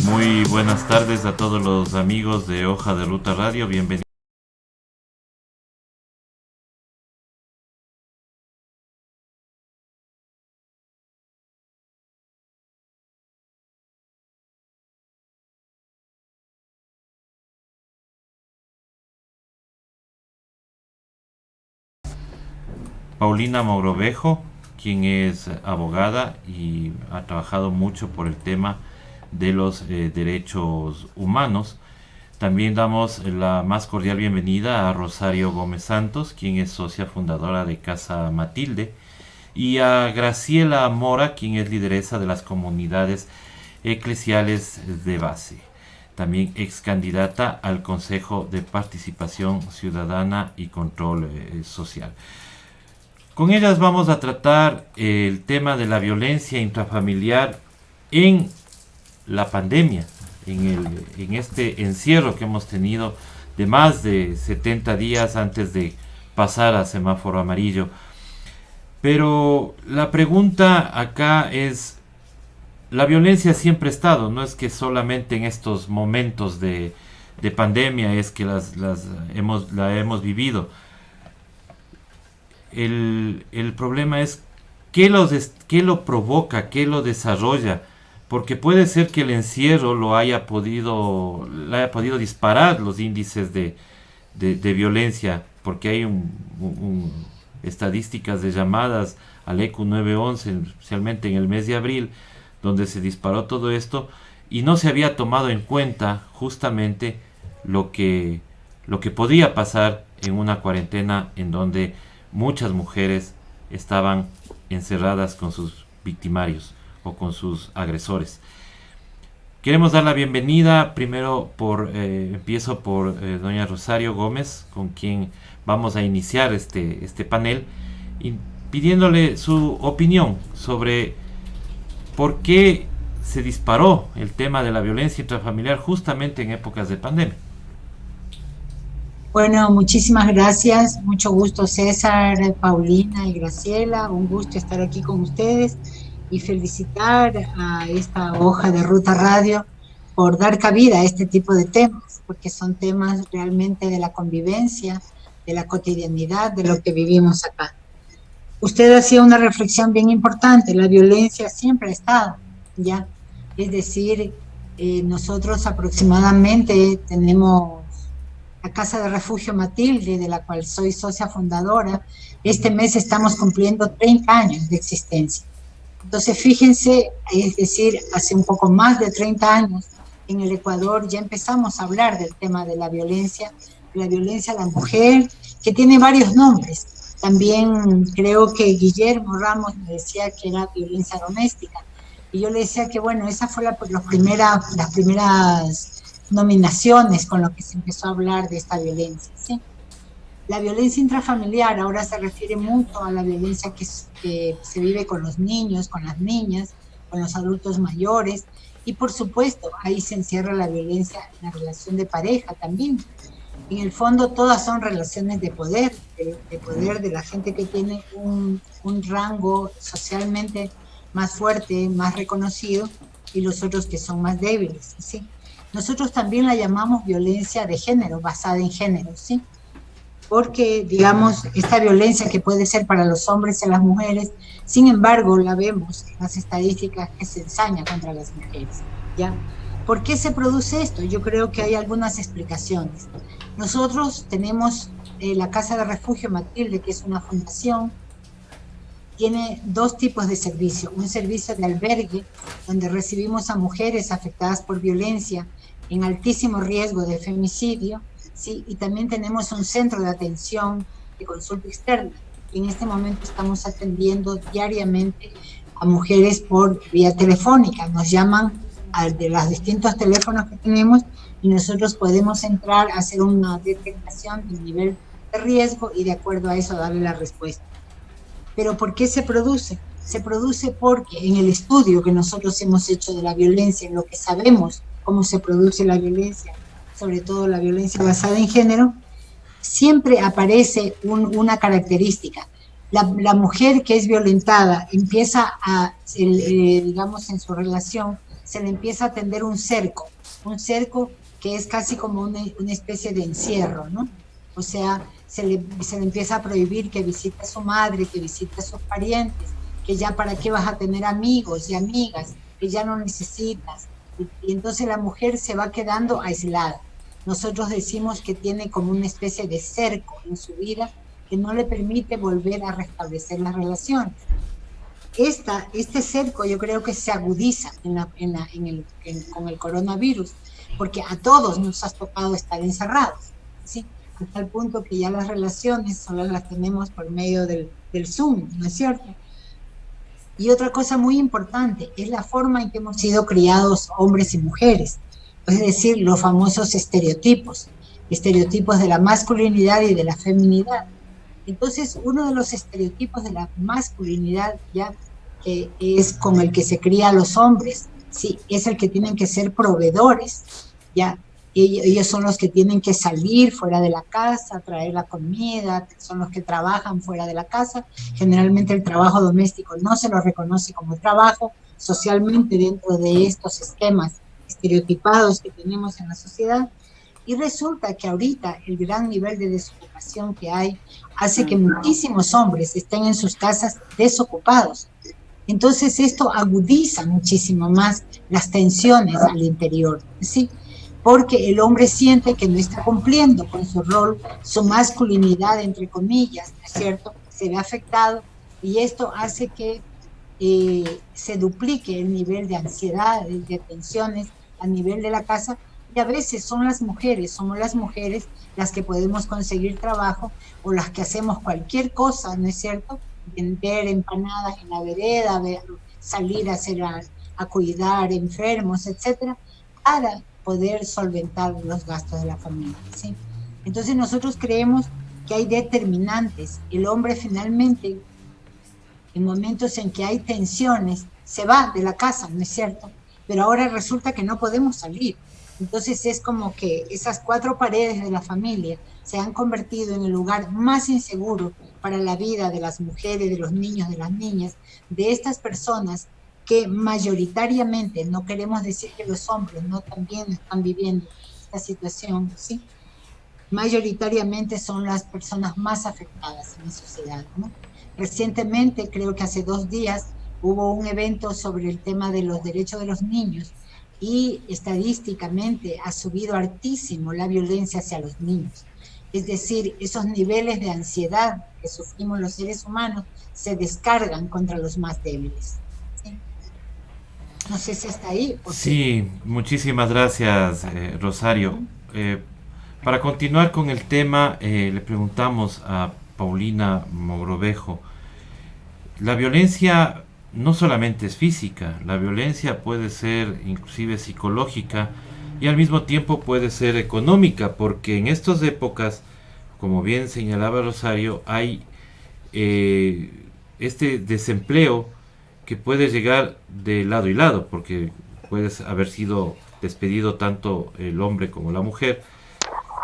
Muy buenas tardes a todos los amigos de Hoja de Ruta Radio, bienvenidos. Paulina Mogrovejo, quien es abogada y ha trabajado mucho por el tema de los derechos humanos. También damos la más cordial bienvenida a Rosario Gómez Santos, quien es socia fundadora de Casa Matilde, y a Graciela Mora, quien es lideresa de las comunidades eclesiales de base. También ex candidata al Consejo de Participación Ciudadana y Control Social. Con ellas vamos a tratar el tema de la violencia intrafamiliar en la pandemia, en este encierro que hemos tenido de más de 70 días antes de pasar a semáforo amarillo. Pero la pregunta acá es, la violencia siempre ha estado, no es que solamente en estos momentos de pandemia es que la hemos vivido. El problema es qué lo provoca, qué lo desarrolla, porque puede ser que el encierro le haya podido disparar los índices de violencia, porque hay estadísticas de llamadas al ECU 911, especialmente en el mes de abril, donde se disparó todo esto y no se había tomado en cuenta justamente lo que podía pasar en una cuarentena en donde muchas mujeres estaban encerradas con sus victimarios o con sus agresores. Queremos dar la bienvenida primero empiezo por doña Rosario Gómez, con quien vamos a iniciar este panel, y pidiéndole su opinión sobre por qué se disparó el tema de la violencia intrafamiliar justamente en épocas de pandemia. Bueno, muchísimas gracias, mucho gusto César, Paulina y Graciela, un gusto estar aquí con ustedes y felicitar a esta Hoja de Ruta Radio por dar cabida a este tipo de temas, porque son temas realmente de la convivencia, de la cotidianidad, de lo que vivimos acá. Usted hacía una reflexión bien importante, la violencia siempre ha estado, ¿ya? Es decir, nosotros aproximadamente tenemos la Casa de Refugio Matilde, de la cual soy socia fundadora. Este mes estamos cumpliendo 30 años de existencia. Entonces, fíjense, es decir, hace un poco más de 30 años, en el Ecuador ya empezamos a hablar del tema de la violencia a la mujer, que tiene varios nombres. También creo que Guillermo Ramos me decía que era violencia doméstica. Y yo le decía que, bueno, esa fue las primeras nominaciones con lo que se empezó a hablar de esta violencia, ¿sí? La violencia intrafamiliar ahora se refiere mucho a la violencia que se vive con los niños, con las niñas, con los adultos mayores, y por supuesto ahí se encierra la violencia en la relación de pareja también. En el fondo todas son relaciones de poder, de la gente que tiene un rango socialmente más fuerte, más reconocido, y los otros que son más débiles, ¿sí? Nosotros también la llamamos violencia de género, basada en género, ¿sí? Porque, digamos, esta violencia que puede ser para los hombres y las mujeres, sin embargo, la vemos en las estadísticas que se ensaña contra las mujeres, ¿ya? ¿Por qué se produce esto? Yo creo que hay algunas explicaciones. Nosotros tenemos la Casa de Refugio Matilde, que es una fundación, tiene dos tipos de servicio. Un servicio de albergue, donde recibimos a mujeres afectadas por violencia en altísimo riesgo de femicidio, ¿sí? Y también tenemos un centro de atención de consulta externa. En este momento estamos atendiendo diariamente a mujeres por vía telefónica. Nos llaman de los distintos teléfonos que tenemos y nosotros podemos entrar a hacer una detectación del nivel de riesgo y de acuerdo a eso darle la respuesta. Pero ¿por qué se produce? Se produce porque en el estudio que nosotros hemos hecho de la violencia, en lo que sabemos cómo se produce la violencia, sobre todo la violencia basada en género, siempre aparece una característica. La mujer que es violentada empieza digamos, en su relación, se le empieza a tender un cerco que es casi como una especie de encierro, ¿no? O sea, se le empieza a prohibir que visite a su madre, que visite a sus parientes, que ya para qué vas a tener amigos y amigas, que ya no necesitas. Y entonces la mujer se va quedando aislada. Nosotros decimos que tiene como una especie de cerco en su vida que no le permite volver a restablecer las relaciones. Este cerco yo creo que se agudiza con el coronavirus, porque a todos nos ha tocado estar encerrados, ¿sí? Hasta el punto que ya las relaciones solo las tenemos por medio del Zoom, ¿no es cierto? Y otra cosa muy importante es la forma en que hemos sido criados hombres y mujeres, es decir, los famosos estereotipos de la masculinidad y de la feminidad. Entonces, uno de los estereotipos de la masculinidad, ya que es con el que se cría a los hombres, sí, es el que tienen que ser proveedores, ya. Ellos son los que tienen que salir fuera de la casa, traer la comida, son los que trabajan fuera de la casa. Generalmente el trabajo doméstico no se lo reconoce como trabajo socialmente dentro de estos esquemas estereotipados que tenemos en la sociedad. Y resulta que ahorita el gran nivel de desocupación que hay hace que muchísimos hombres estén en sus casas desocupados. Entonces esto agudiza muchísimo más las tensiones al interior, ¿sí? Porque el hombre siente que no está cumpliendo con su rol, su masculinidad, entre comillas, ¿no es cierto? Se ve afectado y esto hace que se duplique el nivel de ansiedad, de tensiones a nivel de la casa. Y a veces somos las mujeres las que podemos conseguir trabajo o las que hacemos cualquier cosa, ¿no es cierto? Vender empanadas en la vereda, salir a cuidar enfermos, etcétera, para poder solventar los gastos de la familia, ¿sí? Entonces nosotros creemos que hay determinantes. El hombre finalmente, en momentos en que hay tensiones, se va de la casa, ¿no es cierto? Pero ahora resulta que no podemos salir. Entonces es como que esas cuatro paredes de la familia se han convertido en el lugar más inseguro para la vida de las mujeres, de los niños, de las niñas, de estas personas que mayoritariamente, no queremos decir que los hombres no también están viviendo esta situación, ¿sí? Mayoritariamente son las personas más afectadas en la sociedad, ¿no? Recientemente, creo que hace 2 días, hubo un evento sobre el tema de los derechos de los niños y estadísticamente ha subido hartísimo la violencia hacia los niños. Es decir, esos niveles de ansiedad que sufrimos los seres humanos se descargan contra los más débiles. ¿Sí? No sé si está ahí. Sí, muchísimas gracias, Rosario. Para continuar con el tema, le preguntamos a Paulina Mogrovejo, la violencia no solamente es física, la violencia puede ser inclusive psicológica y al mismo tiempo puede ser económica, porque en estas épocas, como bien señalaba Rosario, hay este desempleo que puede llegar de lado y lado, porque puedes haber sido despedido tanto el hombre como la mujer,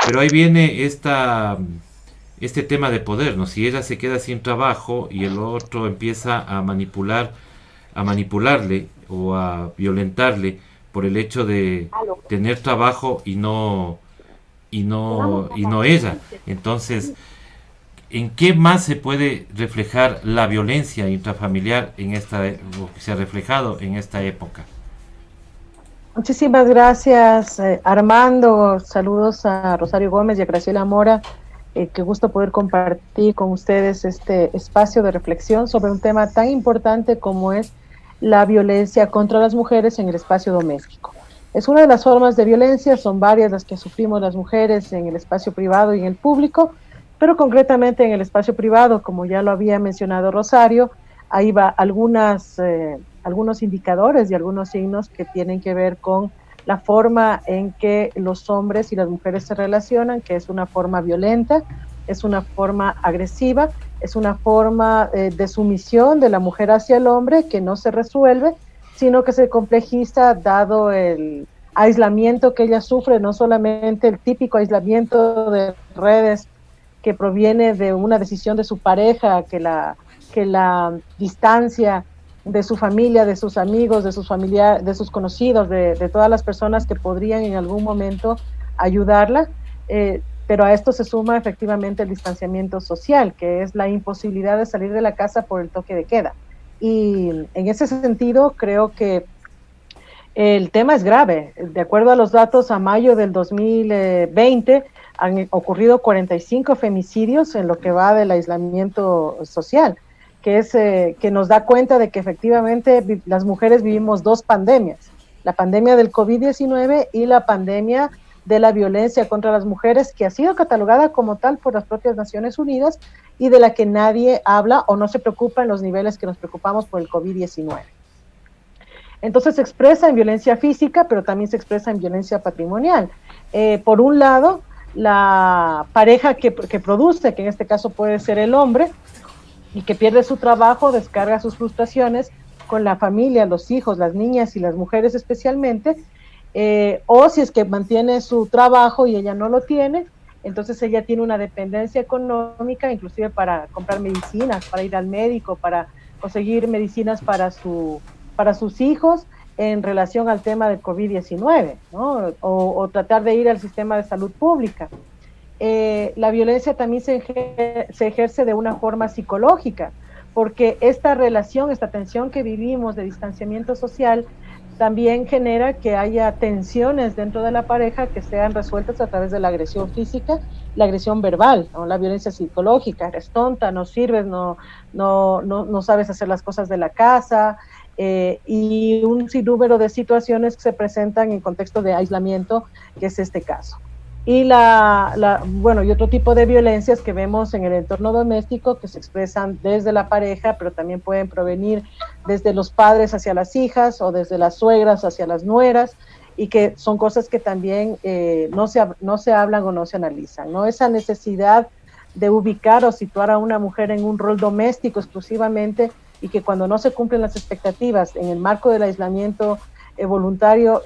pero ahí viene este tema de poder, ¿no? Si ella se queda sin trabajo y el otro empieza a manipularle o a violentarle por el hecho de tener trabajo y no ella. Entonces, ¿en qué más se puede reflejar la violencia intrafamiliar o que se ha reflejado en esta época? Muchísimas gracias, Armando. Saludos a Rosario Gómez y a Graciela Mora. Qué gusto poder compartir con ustedes este espacio de reflexión sobre un tema tan importante como es la violencia contra las mujeres en el espacio doméstico. Es una de las formas de violencia, son varias las que sufrimos las mujeres en el espacio privado y en el público, pero concretamente en el espacio privado, como ya lo había mencionado Rosario, ahí va algunos indicadores y algunos signos que tienen que ver con la forma en que los hombres y las mujeres se relacionan, que es una forma violenta, es una forma agresiva, es una forma de sumisión de la mujer hacia el hombre que no se resuelve, sino que se complejiza dado el aislamiento que ella sufre, no solamente el típico aislamiento de redes que proviene de una decisión de su pareja, que la distancia de su familia, de sus amigos, de sus familiares, de sus conocidos, de todas las personas que podrían en algún momento ayudarla, pero a esto se suma efectivamente el distanciamiento social, que es la imposibilidad de salir de la casa por el toque de queda. Y en ese sentido creo que el tema es grave. De acuerdo a los datos, a mayo del 2020 han ocurrido 45 femicidios en lo que va del aislamiento social, que es que nos da cuenta de que efectivamente las mujeres vivimos dos pandemias, la pandemia del COVID-19 y la pandemia de la violencia contra las mujeres, que ha sido catalogada como tal por las propias Naciones Unidas y de la que nadie habla o no se preocupa en los niveles que nos preocupamos por el COVID-19. Entonces se expresa en violencia física, pero también se expresa en violencia patrimonial. Por un lado, la pareja que produce, que en este caso puede ser el hombre, y que pierde su trabajo, descarga sus frustraciones con la familia, los hijos, las niñas y las mujeres especialmente, o si es que mantiene su trabajo y ella no lo tiene, entonces ella tiene una dependencia económica, inclusive para comprar medicinas, para ir al médico, para conseguir medicinas para sus hijos en relación al tema del COVID-19, ¿no? O tratar de ir al sistema de salud pública. La violencia también se ejerce de una forma psicológica, porque esta relación, esta tensión que vivimos de distanciamiento social, también genera que haya tensiones dentro de la pareja que sean resueltas a través de la agresión física, la agresión verbal, ¿no? La violencia psicológica, eres tonta, no sirves, no sabes hacer las cosas de la casa, y un sinnúmero de situaciones que se presentan en contexto de aislamiento, que es este caso. Y y otro tipo de violencias que vemos en el entorno doméstico que se expresan desde la pareja, pero también pueden provenir desde los padres hacia las hijas o desde las suegras hacia las nueras, y que son cosas que también no se hablan o no se analizan, ¿no? Esa necesidad de ubicar o situar a una mujer en un rol doméstico exclusivamente, y que cuando no se cumplen las expectativas en el marco del aislamiento voluntario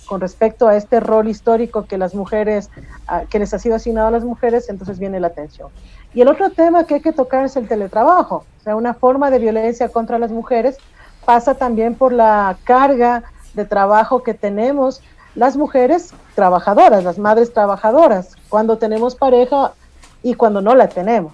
con respecto a este rol histórico que las mujeres, que les ha sido asignado a las mujeres, entonces viene la tensión. Y el otro tema que hay que tocar es el teletrabajo. O sea, una forma de violencia contra las mujeres pasa también por la carga de trabajo que tenemos las mujeres trabajadoras, las madres trabajadoras, cuando tenemos pareja y cuando no la tenemos.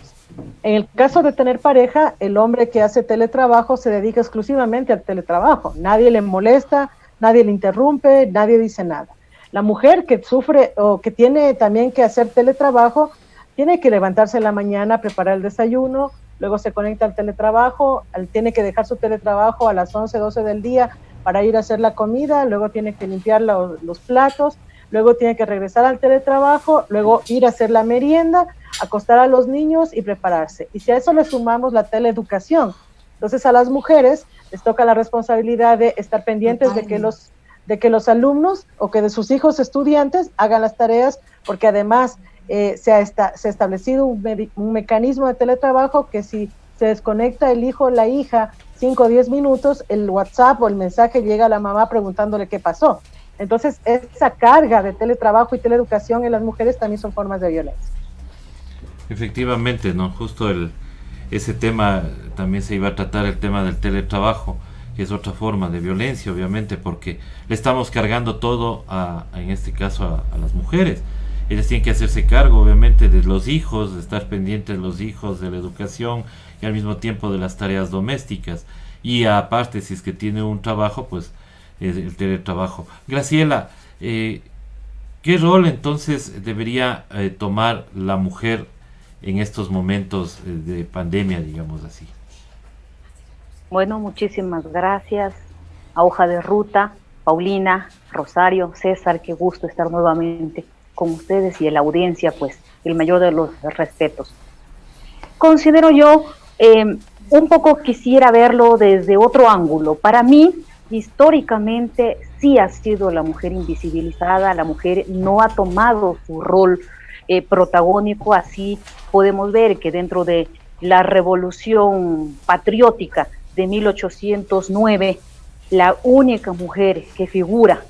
En el caso de tener pareja, el hombre que hace teletrabajo se dedica exclusivamente al teletrabajo. Nadie le molesta, nadie le interrumpe, nadie dice nada. La mujer que sufre o que tiene también que hacer teletrabajo, tiene que levantarse en la mañana, preparar el desayuno, luego se conecta al teletrabajo, tiene que dejar su teletrabajo a las 11, 12 del día para ir a hacer la comida, luego tiene que limpiar los platos, luego tiene que regresar al teletrabajo, luego ir a hacer la merienda, acostar a los niños y prepararse. Y si a eso le sumamos la teleeducación, entonces a las mujeres les toca la responsabilidad de estar pendientes de que los alumnos o que de sus hijos estudiantes hagan las tareas, porque además se ha establecido un mecanismo de teletrabajo que si se desconecta el hijo o la hija 5 o 10 minutos, el WhatsApp o el mensaje llega a la mamá preguntándole qué pasó. Entonces esa carga de teletrabajo y teleeducación en las mujeres también son formas de violencia. Efectivamente, ¿no? Justo ese tema también se iba a tratar, el tema del teletrabajo, que es otra forma de violencia, obviamente, porque le estamos cargando todo en este caso a las mujeres. Ellas tienen que hacerse cargo, obviamente, de los hijos, de estar pendientes de los hijos, de la educación y al mismo tiempo de las tareas domésticas. Y aparte, si es que tiene un trabajo, pues el teletrabajo. Graciela, ¿qué rol entonces debería tomar la mujer en estos momentos de pandemia, digamos así? Bueno, muchísimas gracias a Hoja de Ruta, Paulina, Rosario, César, qué gusto estar nuevamente con ustedes y en la audiencia, pues el mayor de los respetos. Considero yo, un poco quisiera verlo desde otro ángulo. Para mí, históricamente, sí ha sido la mujer invisibilizada, la mujer no ha tomado su rol protagónico, así podemos ver que dentro de la revolución patriótica de 1809, la única mujer que figura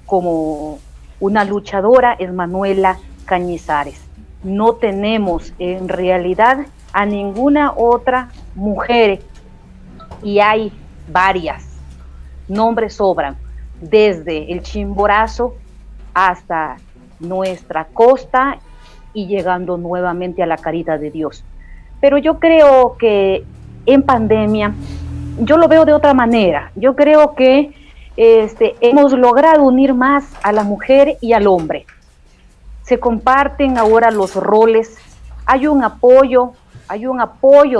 como una luchadora es Manuela Cañizares. No tenemos en realidad a ninguna otra mujer, y hay varias, nombres sobran, desde el Chimborazo hasta nuestra costa y llegando nuevamente a la Caridad de Dios. Pero yo creo que en pandemia, yo lo veo de otra manera. Yo creo que hemos logrado unir más a la mujer y al hombre. Se comparten ahora los roles, hay un apoyo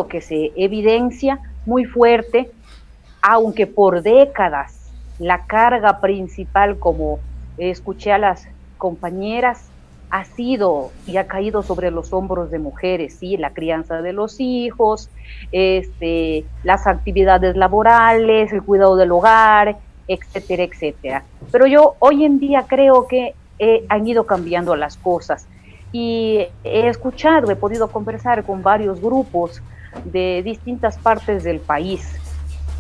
que se evidencia muy fuerte, aunque por décadas la carga principal, como escuché a las compañeras, ha sido y ha caído sobre los hombros de mujeres, ¿sí? La crianza de los hijos, las actividades laborales, el cuidado del hogar, etcétera, etcétera. Pero yo hoy en día creo que han ido cambiando las cosas y he escuchado, he podido conversar con varios grupos de distintas partes del país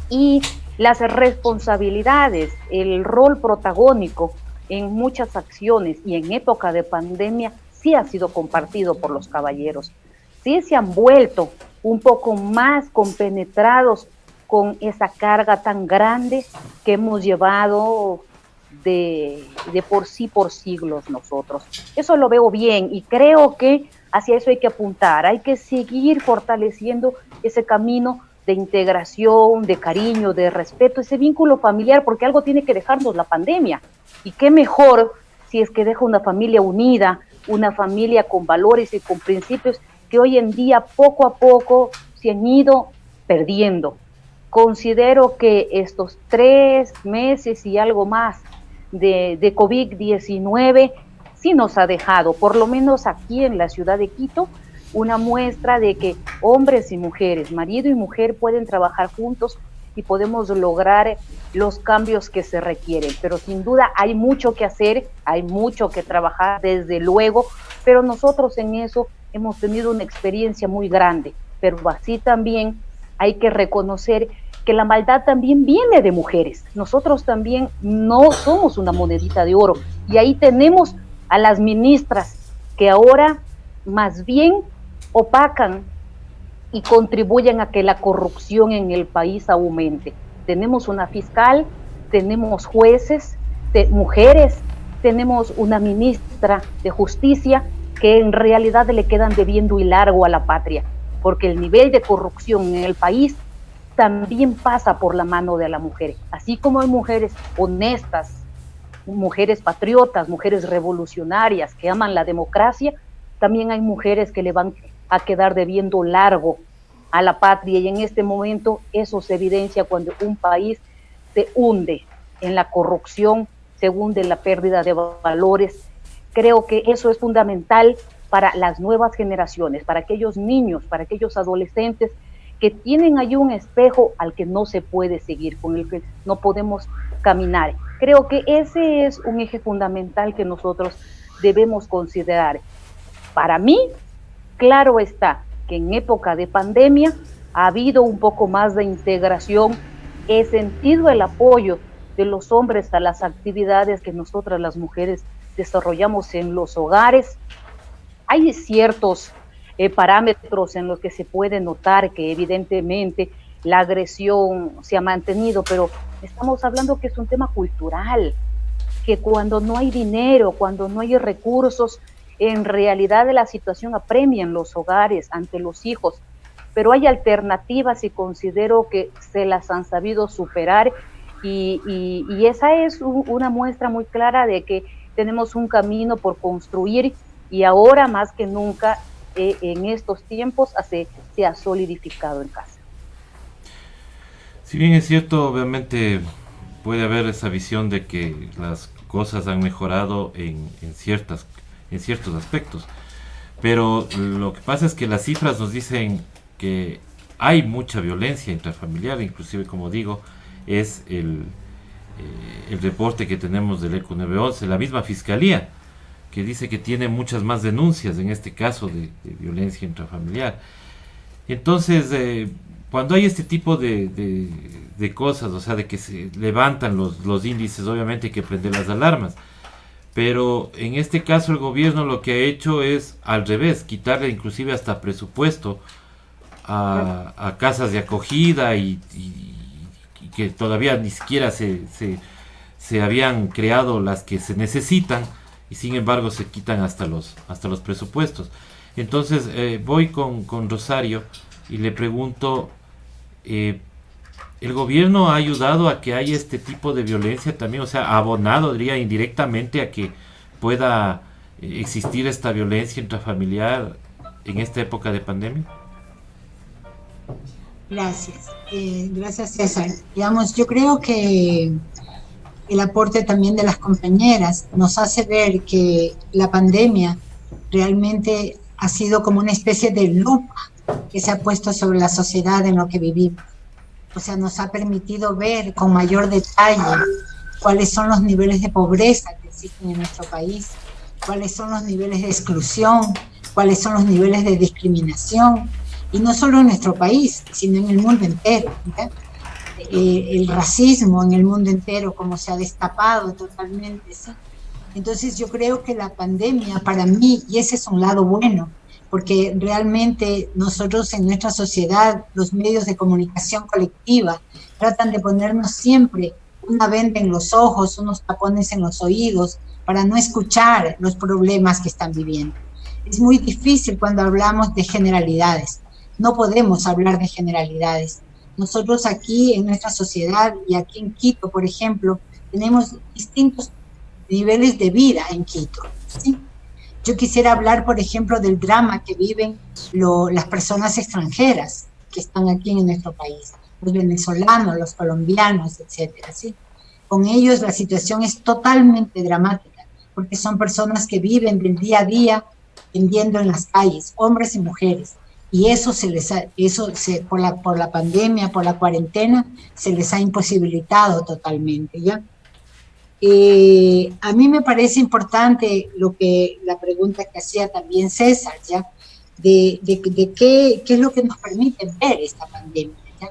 y las responsabilidades, el rol protagónico en muchas acciones y en época de pandemia sí ha sido compartido por los caballeros. Sí se han vuelto un poco más compenetrados con esa carga tan grande que hemos llevado de por sí por siglos nosotros. Eso lo veo bien y creo que hacia eso hay que apuntar, hay que seguir fortaleciendo ese camino de integración, de cariño, de respeto, ese vínculo familiar, porque algo tiene que dejarnos la pandemia. Y qué mejor si es que deja una familia unida, una familia con valores y con principios que hoy en día poco a poco se han ido perdiendo. Considero que estos 3 meses y algo más de COVID-19 sí nos ha dejado, por lo menos aquí en la ciudad de Quito, una muestra de que hombres y mujeres, marido y mujer pueden trabajar juntos y podemos lograr los cambios que se requieren. Pero sin duda hay mucho que hacer, hay mucho que trabajar desde luego, pero nosotros en eso hemos tenido una experiencia muy grande, pero así también hay que reconocer que la maldad también viene de mujeres. Nosotros también no somos una monedita de oro y ahí tenemos a las ministras que ahora más bien opacan y contribuyen a que la corrupción en el país aumente. Tenemos una fiscal, tenemos jueces, mujeres, tenemos una ministra de justicia que en realidad le quedan debiendo y largo a la patria, porque el nivel de corrupción en el país también pasa por la mano de la mujer. Así como hay mujeres honestas, mujeres patriotas, mujeres revolucionarias que aman la democracia, también hay mujeres que le van a quedar debiendo largo a la patria, y en este momento eso se evidencia cuando un país se hunde en la corrupción, se hunde en la pérdida de valores. Creo que eso es fundamental para las nuevas generaciones, para aquellos niños, para aquellos adolescentes que tienen ahí un espejo al que no se puede seguir, con el que no podemos caminar. Creo que ese es un eje fundamental que nosotros debemos considerar. Para mí, claro está que en época de pandemia ha habido un poco más de integración, he sentido el apoyo de los hombres a las actividades que nosotras las mujeres desarrollamos en los hogares. Hay ciertos parámetros en los que se puede notar que evidentemente la agresión se ha mantenido, pero estamos hablando que es un tema cultural, que cuando no hay dinero, cuando no hay recursos, en realidad la situación apremia en los hogares ante los hijos, pero hay alternativas y considero que se las han sabido superar y esa es una muestra muy clara de que tenemos un camino por construir y ahora más que nunca en estos tiempos se ha solidificado en casa. Si bien es cierto, obviamente puede haber esa visión de que las cosas han mejorado en ciertos aspectos, pero lo que pasa es que las cifras nos dicen que hay mucha violencia intrafamiliar, inclusive, como digo, es el reporte que tenemos del ECO 911, la misma fiscalía, que dice que tiene muchas más denuncias en este caso de violencia intrafamiliar. Entonces, cuando hay este tipo de cosas, o sea, de que se levantan los índices, obviamente hay que prender las alarmas. Pero en este caso el gobierno lo que ha hecho es al revés, quitarle inclusive hasta presupuesto a casas de acogida y que todavía ni siquiera se habían creado las que se necesitan, y sin embargo se quitan hasta los presupuestos. Entonces voy con Rosario y le pregunto, ¿el gobierno ha ayudado a que haya este tipo de violencia también? O sea, ¿ha abonado, diría, indirectamente a que pueda existir esta violencia intrafamiliar en esta época de pandemia? Gracias. Gracias, César. Digamos, yo creo que el aporte también de las compañeras nos hace ver que la pandemia realmente ha sido como una especie de lupa que se ha puesto sobre la sociedad en lo que vivimos. O sea, nos ha permitido ver con mayor detalle cuáles son los niveles de pobreza que existen en nuestro país, cuáles son los niveles de exclusión, cuáles son los niveles de discriminación, y no solo en nuestro país, sino en el mundo entero, ¿verdad? El racismo en el mundo entero, como se ha destapado totalmente, ¿sí? Entonces yo creo que la pandemia para mí, y ese es un lado bueno, porque realmente nosotros en nuestra sociedad, los medios de comunicación colectiva, tratan de ponernos siempre una venda en los ojos, unos tapones en los oídos, para no escuchar los problemas que están viviendo. Es muy difícil cuando hablamos de generalidades, no podemos hablar de generalidades. Nosotros aquí en nuestra sociedad y aquí en Quito, por ejemplo, tenemos distintos niveles de vida en Quito, ¿sí? Yo quisiera hablar, por ejemplo, del drama que viven las personas extranjeras que están aquí en nuestro país, los venezolanos, los colombianos, etcétera, ¿sí? Con ellos la situación es totalmente dramática, porque son personas que viven del día a día vendiendo en las calles, hombres y mujeres, y eso por la pandemia, por la cuarentena, se les ha imposibilitado totalmente, ¿ya? A mí me parece importante la pregunta que hacía también César, ¿ya? De qué es lo que nos permite ver esta pandemia, ¿ya?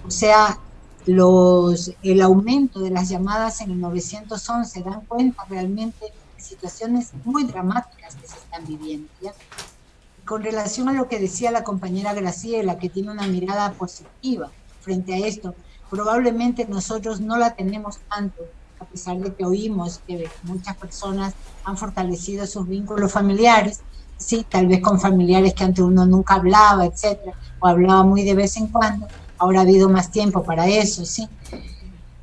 O sea, el aumento de las llamadas en el 911 dan cuenta realmente de situaciones muy dramáticas que se están viviendo, ¿ya? Con relación a lo que decía la compañera Graciela, que tiene una mirada positiva frente a esto, probablemente nosotros no la tenemos tanto, a pesar de que oímos que muchas personas han fortalecido sus vínculos familiares, sí, tal vez con familiares que antes uno nunca hablaba, etcétera, o hablaba muy de vez en cuando, ahora ha habido más tiempo para eso, sí.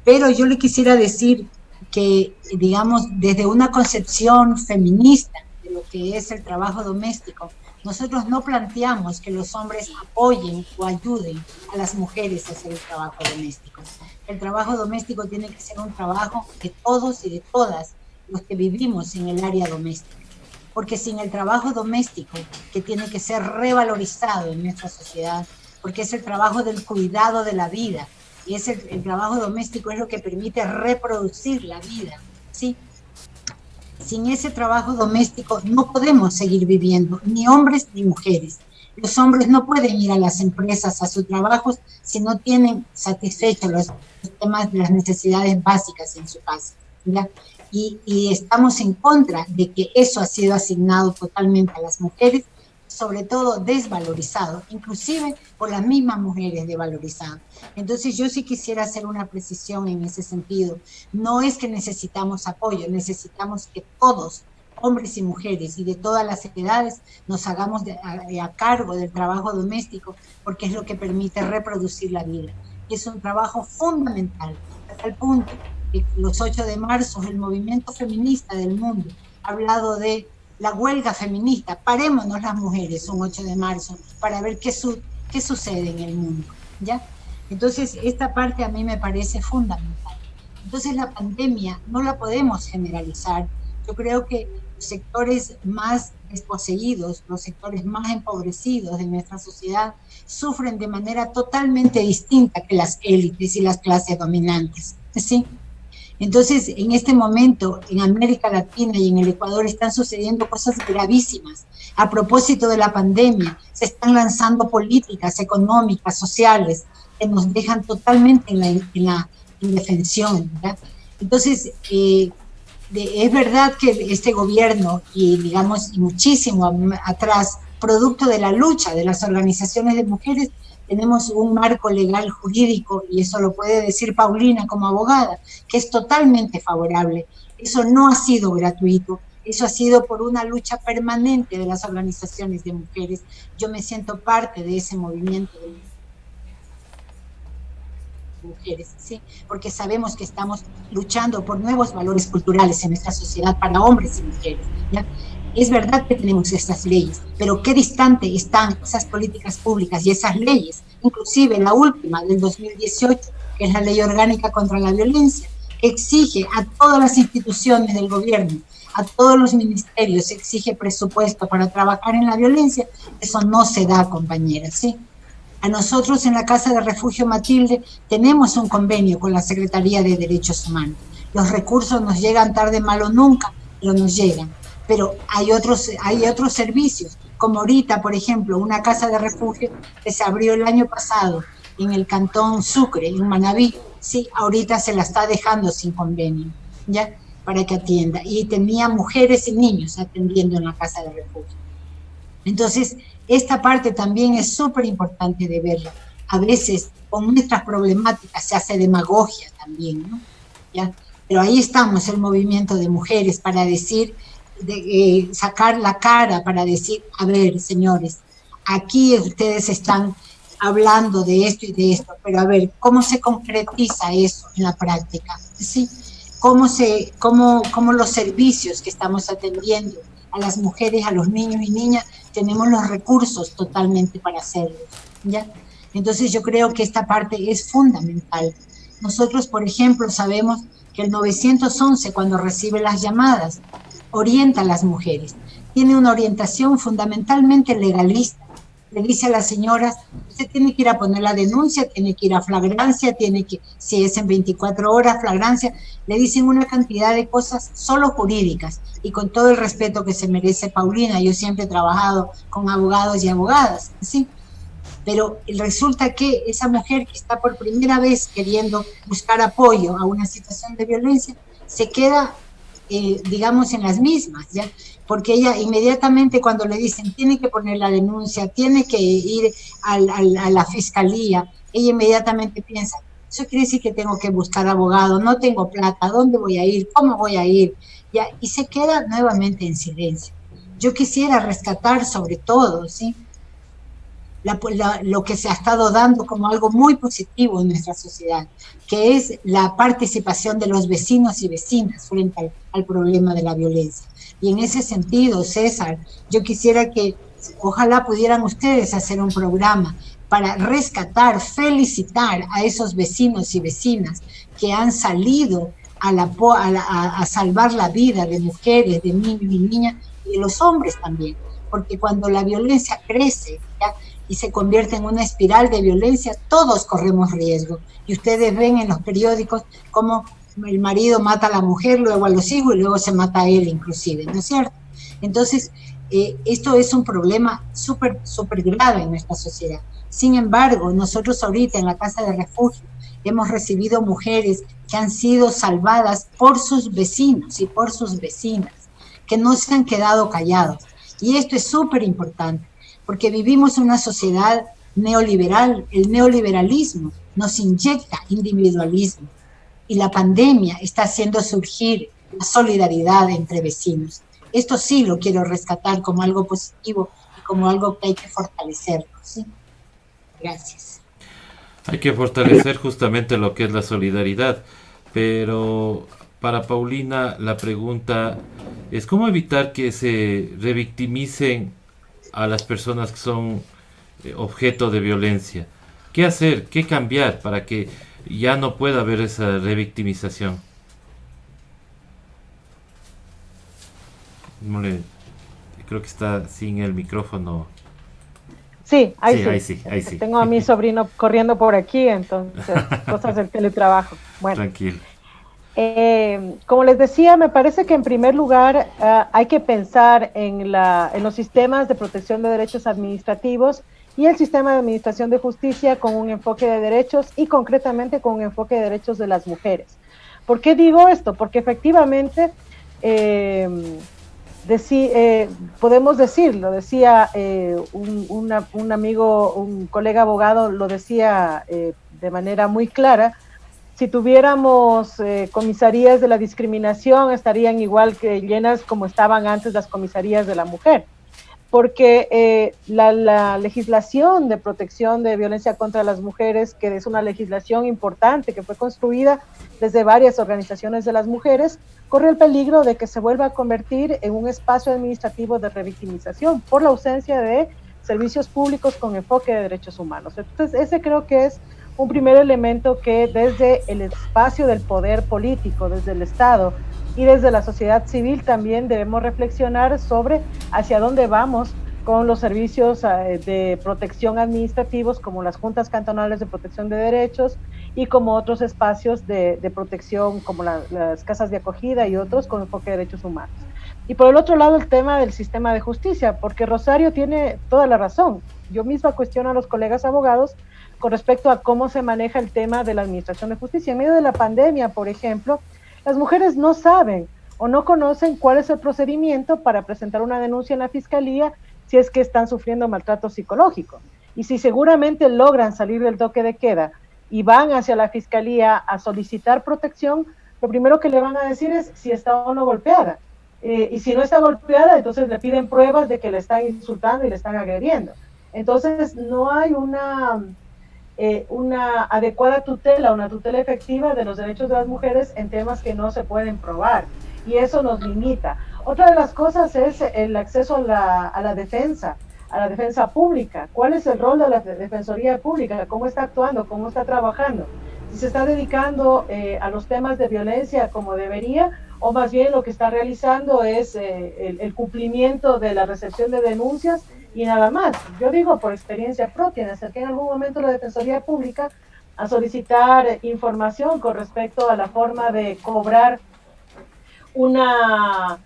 Pero yo le quisiera decir que, digamos, desde una concepción feminista de lo que es el trabajo doméstico, nosotros no planteamos que los hombres apoyen o ayuden a las mujeres a hacer el trabajo doméstico. El trabajo doméstico tiene que ser un trabajo de todos y de todas los que vivimos en el área doméstica. Porque sin el trabajo doméstico, que tiene que ser revalorizado en nuestra sociedad, porque es el trabajo del cuidado de la vida, y el trabajo doméstico es lo que permite reproducir la vida, ¿sí? Sin ese trabajo doméstico no podemos seguir viviendo, ni hombres ni mujeres. Los hombres no pueden ir a las empresas, a sus trabajos, si no tienen satisfechos los temas de las necesidades básicas en su casa, ¿ya? Y estamos en contra de que eso ha sido asignado totalmente a las mujeres, sobre todo desvalorizado, inclusive por las mismas mujeres desvalorizadas. Entonces yo sí quisiera hacer una precisión en ese sentido. No es que necesitamos apoyo, necesitamos que todos, hombres y mujeres y de todas las edades, nos hagamos a cargo del trabajo doméstico, porque es lo que permite reproducir la vida. Y es un trabajo fundamental a tal punto que los 8 de marzo el movimiento feminista del mundo ha hablado de la huelga feminista. Parémonos las mujeres un 8 de marzo para ver qué sucede en el mundo, ¿ya? Entonces, esta parte a mí me parece fundamental. Entonces, la pandemia no la podemos generalizar. Yo creo que los sectores más desposeídos, los sectores más empobrecidos de nuestra sociedad, sufren de manera totalmente distinta que las élites y las clases dominantes, ¿sí? Entonces, en este momento, en América Latina y en el Ecuador están sucediendo cosas gravísimas. A propósito de la pandemia, se están lanzando políticas económicas, sociales, que nos dejan totalmente en la indefensión, ¿verdad? Entonces, es verdad que este gobierno, y digamos, y muchísimo atrás, producto de la lucha de las organizaciones de mujeres, tenemos un marco legal jurídico, y eso lo puede decir Paulina como abogada, que es totalmente favorable. Eso no ha sido gratuito, eso ha sido por una lucha permanente de las organizaciones de mujeres. Yo me siento parte de ese movimiento de mujeres, ¿sí? Porque sabemos que estamos luchando por nuevos valores culturales en nuestra sociedad para hombres y mujeres, ¿ya? Es verdad que tenemos estas leyes, pero qué distante están esas políticas públicas y esas leyes, inclusive la última del 2018, que es la Ley Orgánica contra la Violencia, que exige a todas las instituciones del gobierno, a todos los ministerios, exige presupuesto para trabajar en la violencia. Eso no se da, compañeras, ¿sí? A nosotros en la Casa de Refugio Matilde tenemos un convenio con la Secretaría de Derechos Humanos. Los recursos nos llegan tarde, mal o nunca, pero nos llegan. Pero hay otros servicios, como ahorita, por ejemplo, una casa de refugio que se abrió el año pasado en el cantón Sucre, en Manabí, sí, ahorita se la está dejando sin convenio, ¿ya? Para que atienda. Y tenía mujeres y niños atendiendo en la casa de refugio. Entonces, esta parte también es súper importante de verla. A veces, con nuestras problemáticas se hace demagogia también, ¿no? ¿Ya? Pero ahí estamos, el movimiento de mujeres, para decir, sacar la cara, para decir, a ver, señores, aquí ustedes están hablando de esto y de esto, pero a ver, ¿cómo se concretiza eso en la práctica? ¿Sí? ¿Cómo los servicios que estamos atendiendo a las mujeres, a los niños y niñas, tenemos los recursos totalmente para hacerlo, ¿ya? Entonces yo creo que esta parte es fundamental. Nosotros, por ejemplo, sabemos que el 911, cuando recibe las llamadas, orienta a las mujeres. Tiene una orientación fundamentalmente legalista. Le dice a las señoras, usted tiene que ir a poner la denuncia, tiene que ir a flagrancia, tiene que, si es en 24 horas, flagrancia. Le dicen una cantidad de cosas solo jurídicas, y con todo el respeto que se merece Paulina. Yo siempre he trabajado con abogados y abogadas, ¿sí? Pero resulta que esa mujer que está por primera vez queriendo buscar apoyo a una situación de violencia, se queda, digamos, en las mismas, ¿ya? Porque ella inmediatamente, cuando le dicen tiene que poner la denuncia, tiene que ir a la fiscalía, ella inmediatamente piensa, eso quiere decir que tengo que buscar abogado, no tengo plata, ¿dónde voy a ir? ¿Cómo voy a ir? ¿Ya? Y se queda nuevamente en silencio. Yo quisiera rescatar sobre todo, ¿sí?, lo que se ha estado dando como algo muy positivo en nuestra sociedad, que es la participación de los vecinos y vecinas frente al problema de la violencia. Y en ese sentido, César, yo quisiera que ojalá pudieran ustedes hacer un programa para rescatar, felicitar a esos vecinos y vecinas que han salido a salvar la vida de mujeres, de niños y niñas, y de los hombres también, porque cuando la violencia crece, ¿ya?, y se convierte en una espiral de violencia, todos corremos riesgo. Y ustedes ven en los periódicos cómo el marido mata a la mujer, luego a los hijos y luego se mata a él inclusive, ¿no es cierto? Entonces, esto es un problema súper, súper grave en nuestra sociedad. Sin embargo, nosotros ahorita en la Casa de Refugio hemos recibido mujeres que han sido salvadas por sus vecinos y por sus vecinas, que no se han quedado callados. Y esto es súper importante, porque vivimos una sociedad neoliberal. El neoliberalismo nos inyecta individualismo, y la pandemia está haciendo surgir la solidaridad entre vecinos. Esto sí lo quiero rescatar como algo positivo y como algo que hay que fortalecer, ¿sí? Gracias. Hay que fortalecer justamente lo que es la solidaridad, pero para Paulina la pregunta es cómo evitar que se revictimicen a las personas que son objeto de violencia. ¿Qué hacer? ¿Qué cambiar para que ya no pueda haber esa revictimización? No le, creo que está sin el micrófono. Sí, ahí Sí, sí. ahí sí, ahí sí. Tengo a mi sobrino corriendo por aquí, entonces, cosas del teletrabajo. Bueno, Tranquilo. como les decía, me parece que en primer lugar hay que pensar en los sistemas de protección de derechos administrativos y el sistema de administración de justicia con un enfoque de derechos y concretamente con un enfoque de derechos de las mujeres. ¿Por qué digo esto? Porque efectivamente podemos decirlo, decía un amigo, un colega abogado, lo decía de manera muy clara: si tuviéramos comisarías de la discriminación, estarían igual que llenas como estaban antes las comisarías de la mujer, porque la legislación de protección de violencia contra las mujeres, que es una legislación importante, que fue construida desde varias organizaciones de las mujeres, corre el peligro de que se vuelva a convertir en un espacio administrativo de revictimización por la ausencia de servicios públicos con enfoque de derechos humanos. Entonces, ese creo que es un primer elemento que desde el espacio del poder político, desde el Estado y desde la sociedad civil también debemos reflexionar sobre hacia dónde vamos con los servicios de protección administrativos como las juntas cantonales de protección de derechos y como otros espacios de protección como las casas de acogida y otros con enfoque de derechos humanos. Y por el otro lado el tema del sistema de justicia, porque Rosario tiene toda la razón. Yo misma cuestiono a los colegas abogados con respecto a cómo se maneja el tema de la administración de justicia. En medio de la pandemia, por ejemplo, las mujeres no saben o no conocen cuál es el procedimiento para presentar una denuncia en la fiscalía si es que están sufriendo maltrato psicológico. Y si seguramente logran salir del toque de queda y van hacia la fiscalía a solicitar protección, lo primero que le van a decir es si está o no golpeada. Y si no está golpeada, entonces le piden pruebas de que le están insultando y le están agrediendo. Entonces no hay una adecuada tutela, una tutela efectiva de los derechos de las mujeres en temas que no se pueden probar, y eso nos limita. Otra de las cosas es el acceso a la defensa pública. ¿Cuál es el rol de la Defensoría Pública? ¿Cómo está actuando? ¿Cómo está trabajando? Si se está dedicando a los temas de violencia como debería, o más bien lo que está realizando es el cumplimiento de la recepción de denuncias y nada más. Yo digo por experiencia propia, me acerqué en algún momento a la Defensoría Pública a solicitar información con respecto a la forma de cobrar una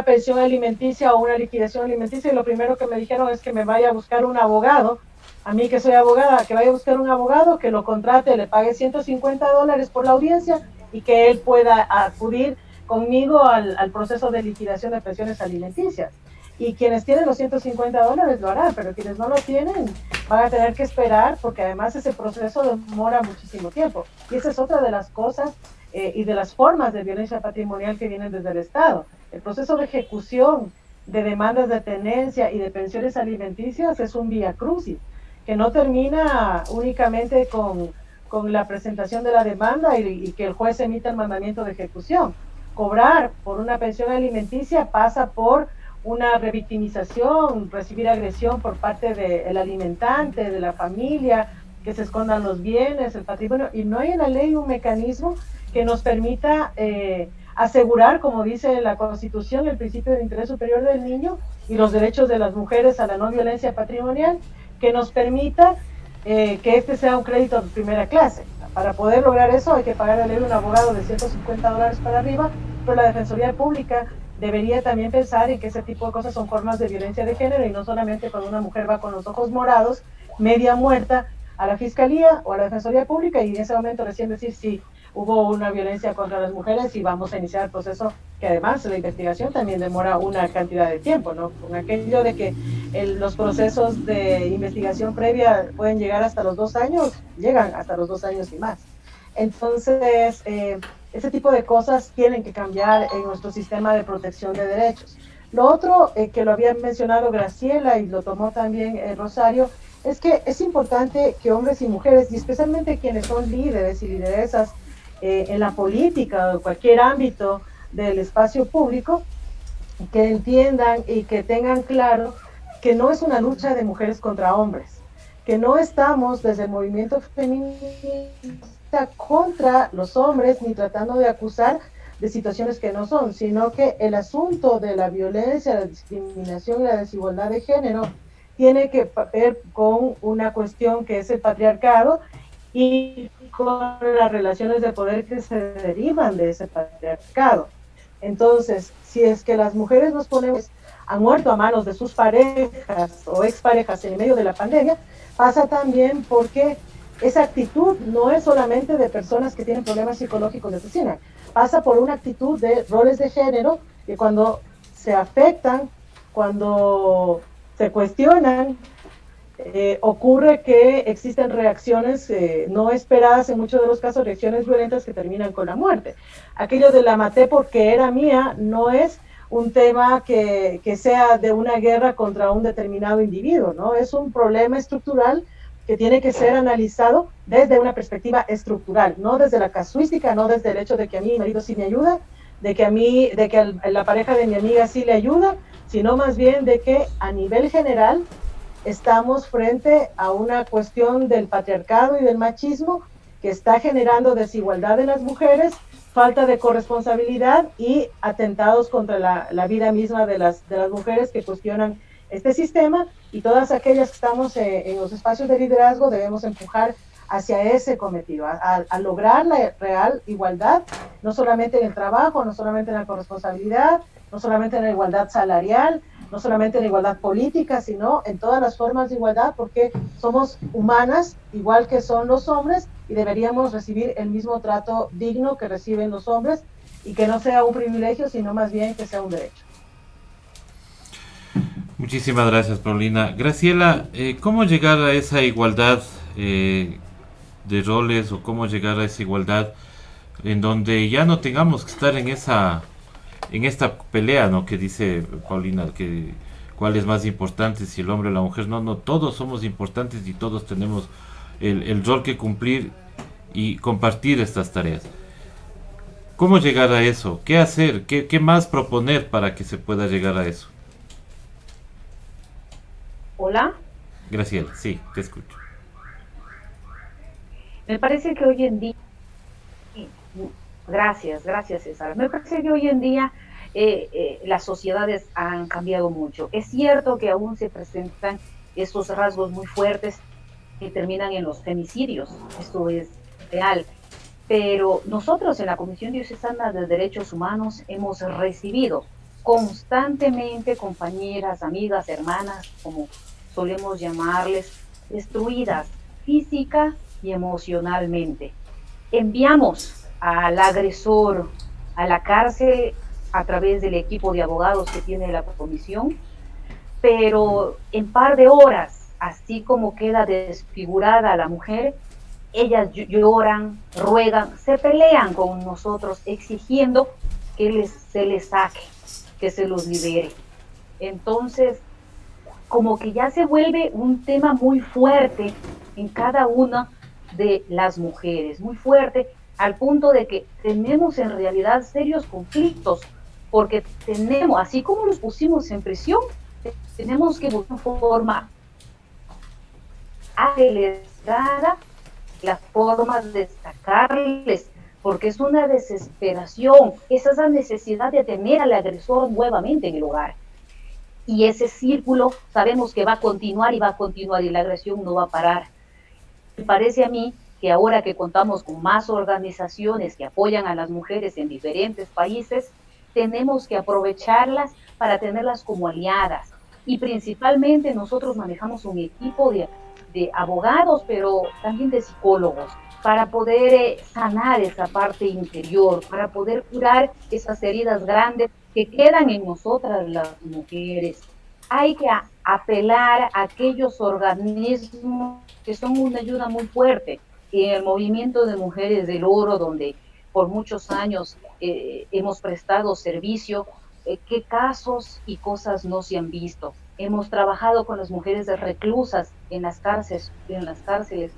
pensión alimenticia o una liquidación alimenticia, y lo primero que me dijeron es que me vaya a buscar un abogado, a mí que soy abogada, que vaya a buscar un abogado, que lo contrate, le pague $150 por la audiencia y que él pueda acudir conmigo al proceso de liquidación de pensiones alimenticias. Y quienes tienen los $150 lo harán, pero quienes no lo tienen van a tener que esperar, porque además ese proceso demora muchísimo tiempo. Y esa es otra de las cosas y de las formas de violencia patrimonial que vienen desde el Estado. El proceso de ejecución de demandas de tenencia y de pensiones alimenticias es un vía crucis, que no termina únicamente con la presentación de la demanda y que el juez emita el mandamiento de ejecución. Cobrar por una pensión alimenticia pasa por una revictimización, recibir agresión por parte del alimentante, de la familia, que se escondan los bienes, el patrimonio, y no hay en la ley un mecanismo que nos permita asegurar, como dice la Constitución, el principio de interés superior del niño y los derechos de las mujeres a la no violencia patrimonial, que nos permita que este sea un crédito de primera clase. Para poder lograr eso hay que pagar a un abogado de $150 para arriba, pero la Defensoría Pública debería también pensar en que ese tipo de cosas son formas de violencia de género, y no solamente cuando una mujer va con los ojos morados, media muerta, a la Fiscalía o a la Defensoría Pública, y en ese momento recién decir si hubo una violencia contra las mujeres y vamos a iniciar el proceso, que además la investigación también demora una cantidad de tiempo, ¿no? Con aquello de que los procesos de investigación previa pueden llegar hasta los 2 años, llegan hasta los 2 años y más. Entonces, ese tipo de cosas tienen que cambiar en nuestro sistema de protección de derechos. Lo otro, que lo había mencionado Graciela y lo tomó también Rosario, es que es importante que hombres y mujeres, y especialmente quienes son líderes y lideresas en la política o en cualquier ámbito del espacio público, que entiendan y que tengan claro que no es una lucha de mujeres contra hombres, que no estamos desde el movimiento feminista contra los hombres ni tratando de acusar de situaciones que no son, sino que el asunto de la violencia, la discriminación y la desigualdad de género tiene que ver con una cuestión que es el patriarcado y con las relaciones de poder que se derivan de ese patriarcado. Entonces, si es que las mujeres nos ponemos, han muerto a manos de sus parejas o exparejas en medio de la pandemia, pasa también porque esa actitud no es solamente de personas que tienen problemas psicológicos de asesina, pasa por una actitud de roles de género que cuando se afectan, cuando se cuestionan, ocurre que existen reacciones no esperadas, en muchos de los casos reacciones violentas que terminan con la muerte. Aquello de la maté porque era mía no es un tema que sea de una guerra contra un determinado individuo, ¿no? Es un problema estructural que tiene que ser analizado desde una perspectiva estructural, no desde la casuística, no desde el hecho de que a mí mi marido sí me ayuda, de que la pareja de mi amiga sí le ayuda, sino más bien de que a nivel general estamos frente a una cuestión del patriarcado y del machismo que está generando desigualdad en las mujeres, falta de corresponsabilidad y atentados contra la vida misma de las mujeres que cuestionan este sistema, y todas aquellas que estamos en los espacios de liderazgo debemos empujar hacia ese cometido, a lograr la real igualdad, no solamente en el trabajo, no solamente en la corresponsabilidad, no solamente en la igualdad salarial, no solamente en la igualdad política, sino en todas las formas de igualdad, porque somos humanas, igual que son los hombres, y deberíamos recibir el mismo trato digno que reciben los hombres, y que no sea un privilegio, sino más bien que sea un derecho. Muchísimas gracias, Paulina. Graciela, ¿cómo llegar a esa igualdad de roles, o cómo llegar a esa igualdad en donde ya no tengamos que estar en esta pelea, ¿no? Que dice Paulina, que cuál es más importante, si el hombre o la mujer. No, todos somos importantes y todos tenemos el rol que cumplir y compartir estas tareas. ¿Cómo llegar a eso? ¿Qué hacer? ¿Qué más proponer para que se pueda llegar a eso? Hola. Graciela, sí, te escucho. Me parece que hoy en día, gracias César, me parece que hoy en día las sociedades han cambiado mucho. Es cierto que aún se presentan estos rasgos muy fuertes que terminan en los femicidios, esto es real, pero nosotros en la Comisión Diocesana de Derechos Humanos hemos recibido constantemente compañeras, amigas, hermanas, como solemos llamarles, destruidas física y emocionalmente. Enviamos al agresor a la cárcel a través del equipo de abogados que tiene la comisión, pero en par de horas, así como queda desfigurada la mujer, ellas lloran, ruegan, se pelean con nosotros exigiendo que se les saque, que se los libere. Entonces, como que ya se vuelve un tema muy fuerte en cada una de las mujeres, muy fuerte, al punto de que tenemos en realidad serios conflictos, porque tenemos, así como los pusimos en prisión, tenemos que buscar una forma acelerada las formas de sacarles, porque es una desesperación, es esa necesidad de tener al agresor nuevamente en el hogar. Y ese círculo sabemos que va a continuar y la agresión no va a parar. Me parece a mí que ahora que contamos con más organizaciones que apoyan a las mujeres en diferentes países, tenemos que aprovecharlas para tenerlas como aliadas. Y principalmente nosotros manejamos un equipo de abogados, pero también de psicólogos, para poder sanar esa parte interior, para poder curar esas heridas grandes que quedan en nosotras las mujeres. Hay que apelar a aquellos organismos que son una ayuda muy fuerte. En el movimiento de Mujeres del Oro, donde por muchos años hemos prestado servicio, qué casos y cosas no se han visto. Hemos trabajado con las mujeres reclusas en las cárceles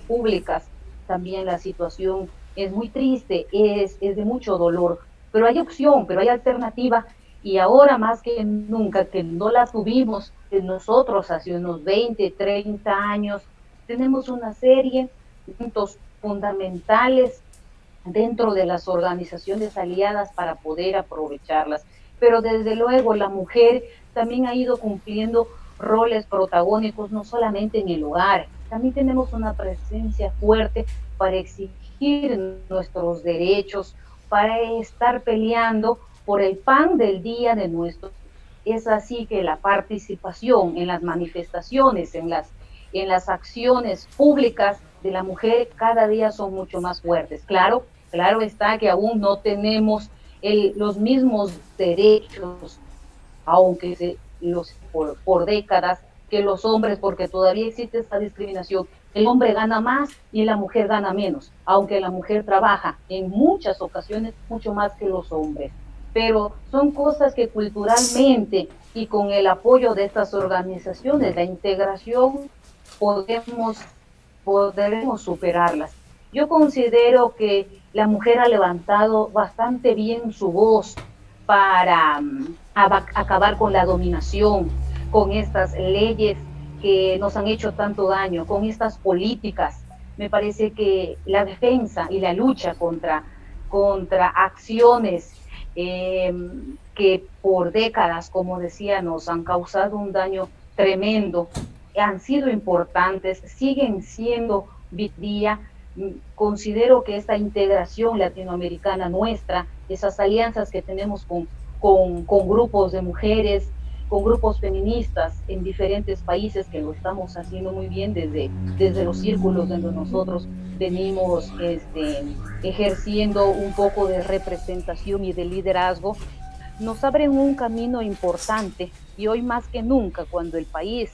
públicas. También la situación es muy triste, es de mucho dolor, pero hay opción, pero hay alternativa, y ahora más que nunca, que no la tuvimos nosotros hace unos 20, 30 años, tenemos una serie de puntos fundamentales dentro de las organizaciones aliadas para poder aprovecharlas. Pero desde luego la mujer también ha ido cumpliendo roles protagónicos, no solamente en el hogar, también tenemos una presencia fuerte para exigir nuestros derechos, para estar peleando por el pan del día de nuestros. Es así que la participación en las manifestaciones, en las acciones públicas de la mujer cada día son mucho más fuertes. Claro, claro está que aún no tenemos los mismos derechos, aunque por décadas, que los hombres, porque todavía existe esta discriminación. El hombre gana más y la mujer gana menos, aunque la mujer trabaja en muchas ocasiones mucho más que los hombres. Pero son cosas que culturalmente y con el apoyo de estas organizaciones, la integración, podemos, podremos superarlas. Yo considero que la mujer ha levantado bastante bien su voz para acabar con la dominación, con estas leyes que nos han hecho tanto daño, con estas políticas. Me parece que la defensa y la lucha contra acciones que por décadas, como decía, nos han causado un daño tremendo, han sido importantes, siguen siendo día. Considero que esta integración latinoamericana nuestra, esas alianzas que tenemos con grupos de mujeres, con grupos feministas en diferentes países, que lo estamos haciendo muy bien desde los círculos donde nosotros venimos ejerciendo un poco de representación y de liderazgo, nos abren un camino importante, y hoy más que nunca, cuando el país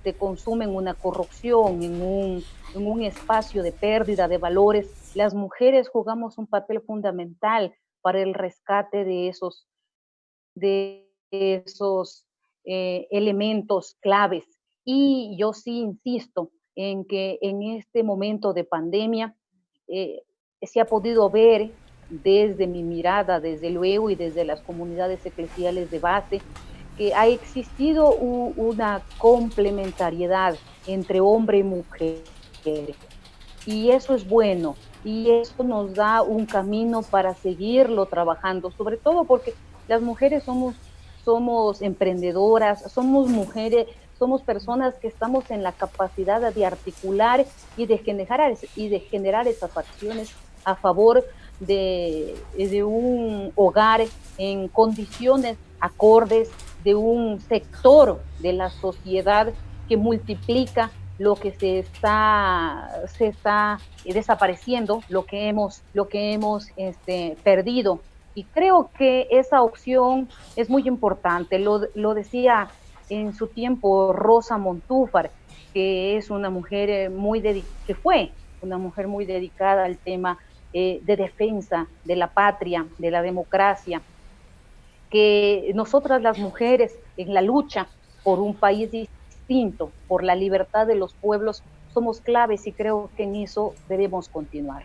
se consume en una corrupción, en un espacio de pérdida de valores, las mujeres jugamos un papel fundamental para el rescate de esos elementos claves. Y yo sí insisto en que en este momento de pandemia eh, se ha podido ver desde mi mirada, desde luego, y desde las comunidades eclesiales de base, que ha existido una complementariedad entre hombre y mujer. Y eso es bueno, y eso nos da un camino para seguirlo trabajando, sobre todo porque las mujeres somos emprendedoras, somos mujeres, somos personas que estamos en la capacidad de articular y de generar esas acciones a favor de un hogar en condiciones acordes, de un sector de la sociedad que multiplica lo que se está desapareciendo, lo que hemos perdido. Y creo que esa opción es muy importante. Lo decía en su tiempo Rosa Montúfar, que es una mujer que fue una mujer muy dedicada al tema de defensa de la patria, de la democracia, que nosotras las mujeres en la lucha por un país distinto, por la libertad de los pueblos, somos claves, y creo que en eso debemos continuar.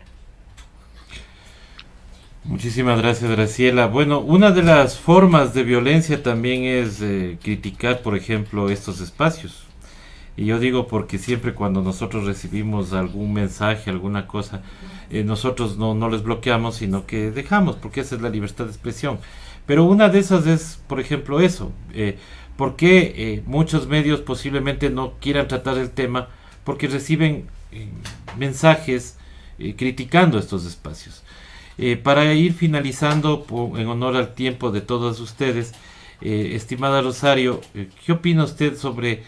Muchísimas gracias, Graciela. Bueno, una de las formas de violencia también es criticar, por ejemplo, estos espacios. Y yo digo porque siempre cuando nosotros recibimos algún mensaje, alguna cosa, nosotros no les bloqueamos, sino que dejamos, porque esa es la libertad de expresión. Pero una de esas es, por ejemplo, eso. ¿Por qué muchos medios posiblemente no quieran tratar el tema? Porque reciben mensajes criticando estos espacios. Para ir finalizando, en honor al tiempo de todos ustedes, estimada Rosario, ¿qué opina usted sobre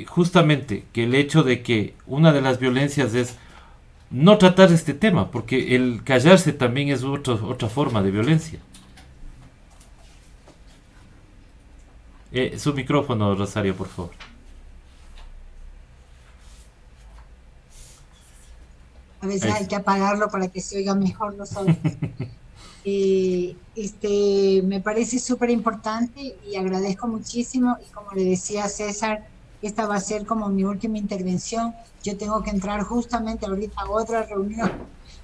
justamente que el hecho de que una de las violencias es no tratar este tema? Porque el callarse también es otra forma de violencia. Su micrófono, Rosario, por favor. A veces hay que apagarlo para que se oiga mejor los sonidos. Me parece súper importante y agradezco muchísimo. Y como le decía a César, esta va a ser como mi última intervención. Yo tengo que entrar justamente ahorita a otra reunión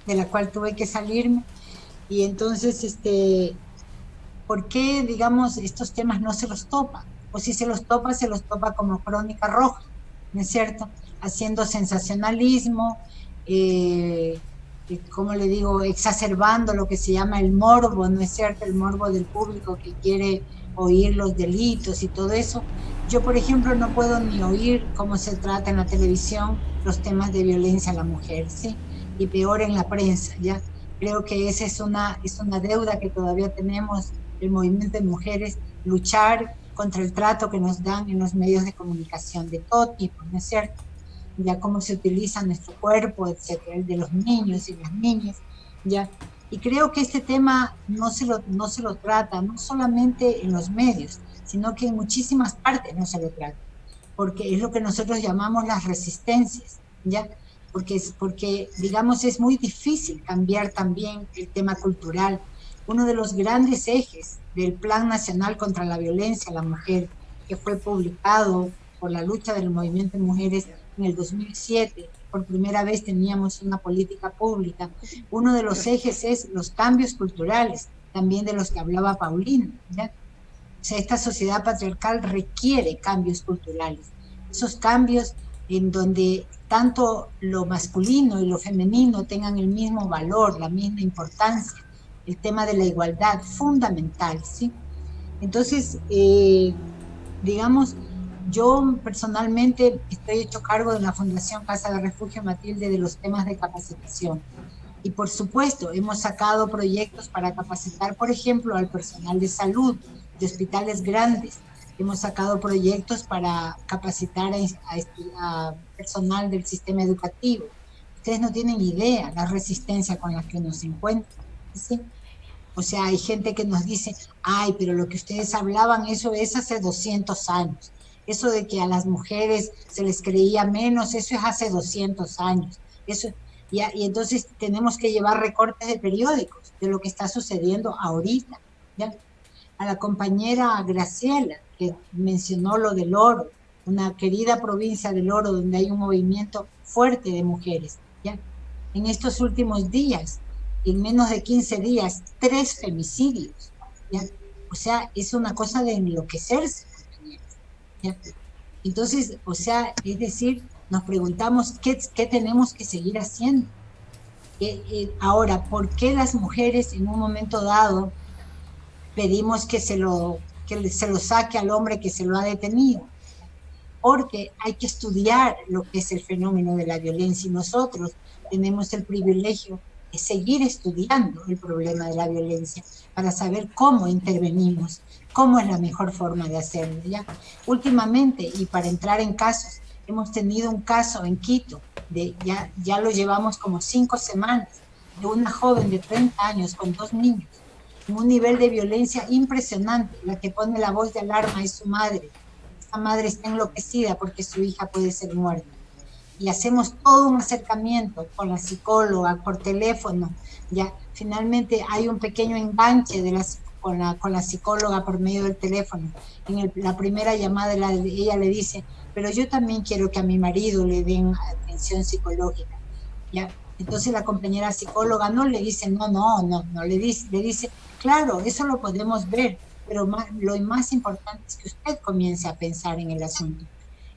de la cual tuve que salirme. Y entonces, ¿por qué, digamos, estos temas no se los topa? O si se los topa como crónica roja, ¿no es cierto? Haciendo sensacionalismo, como le digo, exacerbando lo que se llama el morbo, ¿no es cierto? El morbo del público que quiere oír los delitos y todo eso. Yo, por ejemplo, no puedo ni oír cómo se trata en la televisión los temas de violencia a la mujer, ¿sí? Y peor en la prensa, ¿ya? Creo que esa es una deuda que todavía tenemos el movimiento de mujeres, luchar contra el trato que nos dan en los medios de comunicación de todo tipo, ¿no es cierto? Ya cómo se utiliza nuestro cuerpo, etcétera, el de los niños y las niñas, ya. Y creo que este tema no se lo trata, no solamente en los medios, sino que en muchísimas partes no se lo trata, porque es lo que nosotros llamamos las resistencias, ¿ya? Porque, digamos, es muy difícil cambiar también el tema cultural. Uno de los grandes ejes del Plan Nacional contra la Violencia a la Mujer, que fue publicado por la lucha del movimiento de mujeres en el 2007, por primera vez teníamos una política pública. Uno de los ejes es los cambios culturales, también de los que hablaba Paulina, ¿ya? O sea, esta sociedad patriarcal requiere cambios culturales. Esos cambios en donde tanto lo masculino y lo femenino tengan el mismo valor, la misma importancia. El tema de la igualdad, fundamental, ¿sí? Entonces, digamos, yo personalmente estoy hecho cargo de la Fundación Casa de Refugio Matilde de los temas de capacitación. Y por supuesto, hemos sacado proyectos para capacitar, por ejemplo, al personal de salud, de hospitales grandes. Hemos sacado proyectos para capacitar a personal del sistema educativo. Ustedes no tienen idea la resistencia con la que nos encuentran, ¿sí? O sea, hay gente que nos dice, ay, pero lo que ustedes hablaban, eso es hace 200 años. Eso de que a las mujeres se les creía menos, eso es hace 200 años. Eso, y entonces tenemos que llevar recortes de periódicos de lo que está sucediendo ahorita, ¿ya? A la compañera Graciela, que mencionó lo del Oro, una querida provincia del Oro donde hay un movimiento fuerte de mujeres, ¿ya? En estos últimos días, en menos de 15 días, 3 femicidios, ¿ya? O sea, es una cosa de enloquecerse, ¿ya? Entonces, o sea, es decir, nos preguntamos qué tenemos que seguir haciendo. Ahora, ¿por qué las mujeres en un momento dado pedimos que se lo saque al hombre que se lo ha detenido? Porque hay que estudiar lo que es el fenómeno de la violencia y nosotros tenemos el privilegio de seguir estudiando el problema de la violencia para saber cómo intervenimos, cómo es la mejor forma de hacerlo, ¿ya? Últimamente, y para entrar en casos, hemos tenido un caso en Quito, ya lo llevamos como 5 semanas, de una joven de 30 años con 2 niños, en un nivel de violencia impresionante. La que pone la voz de alarma es su madre. Esta madre está enloquecida porque su hija puede ser muerta. Y hacemos todo un acercamiento con la psicóloga, por teléfono. Ya finalmente hay un pequeño enganche con la psicóloga por medio del teléfono. En la primera llamada ella le dice, pero yo también quiero que a mi marido le den atención psicológica. ¿Ya? Entonces la compañera psicóloga no le dice, no, le dice, claro, eso lo podemos ver, pero lo más importante es que usted comience a pensar en el asunto.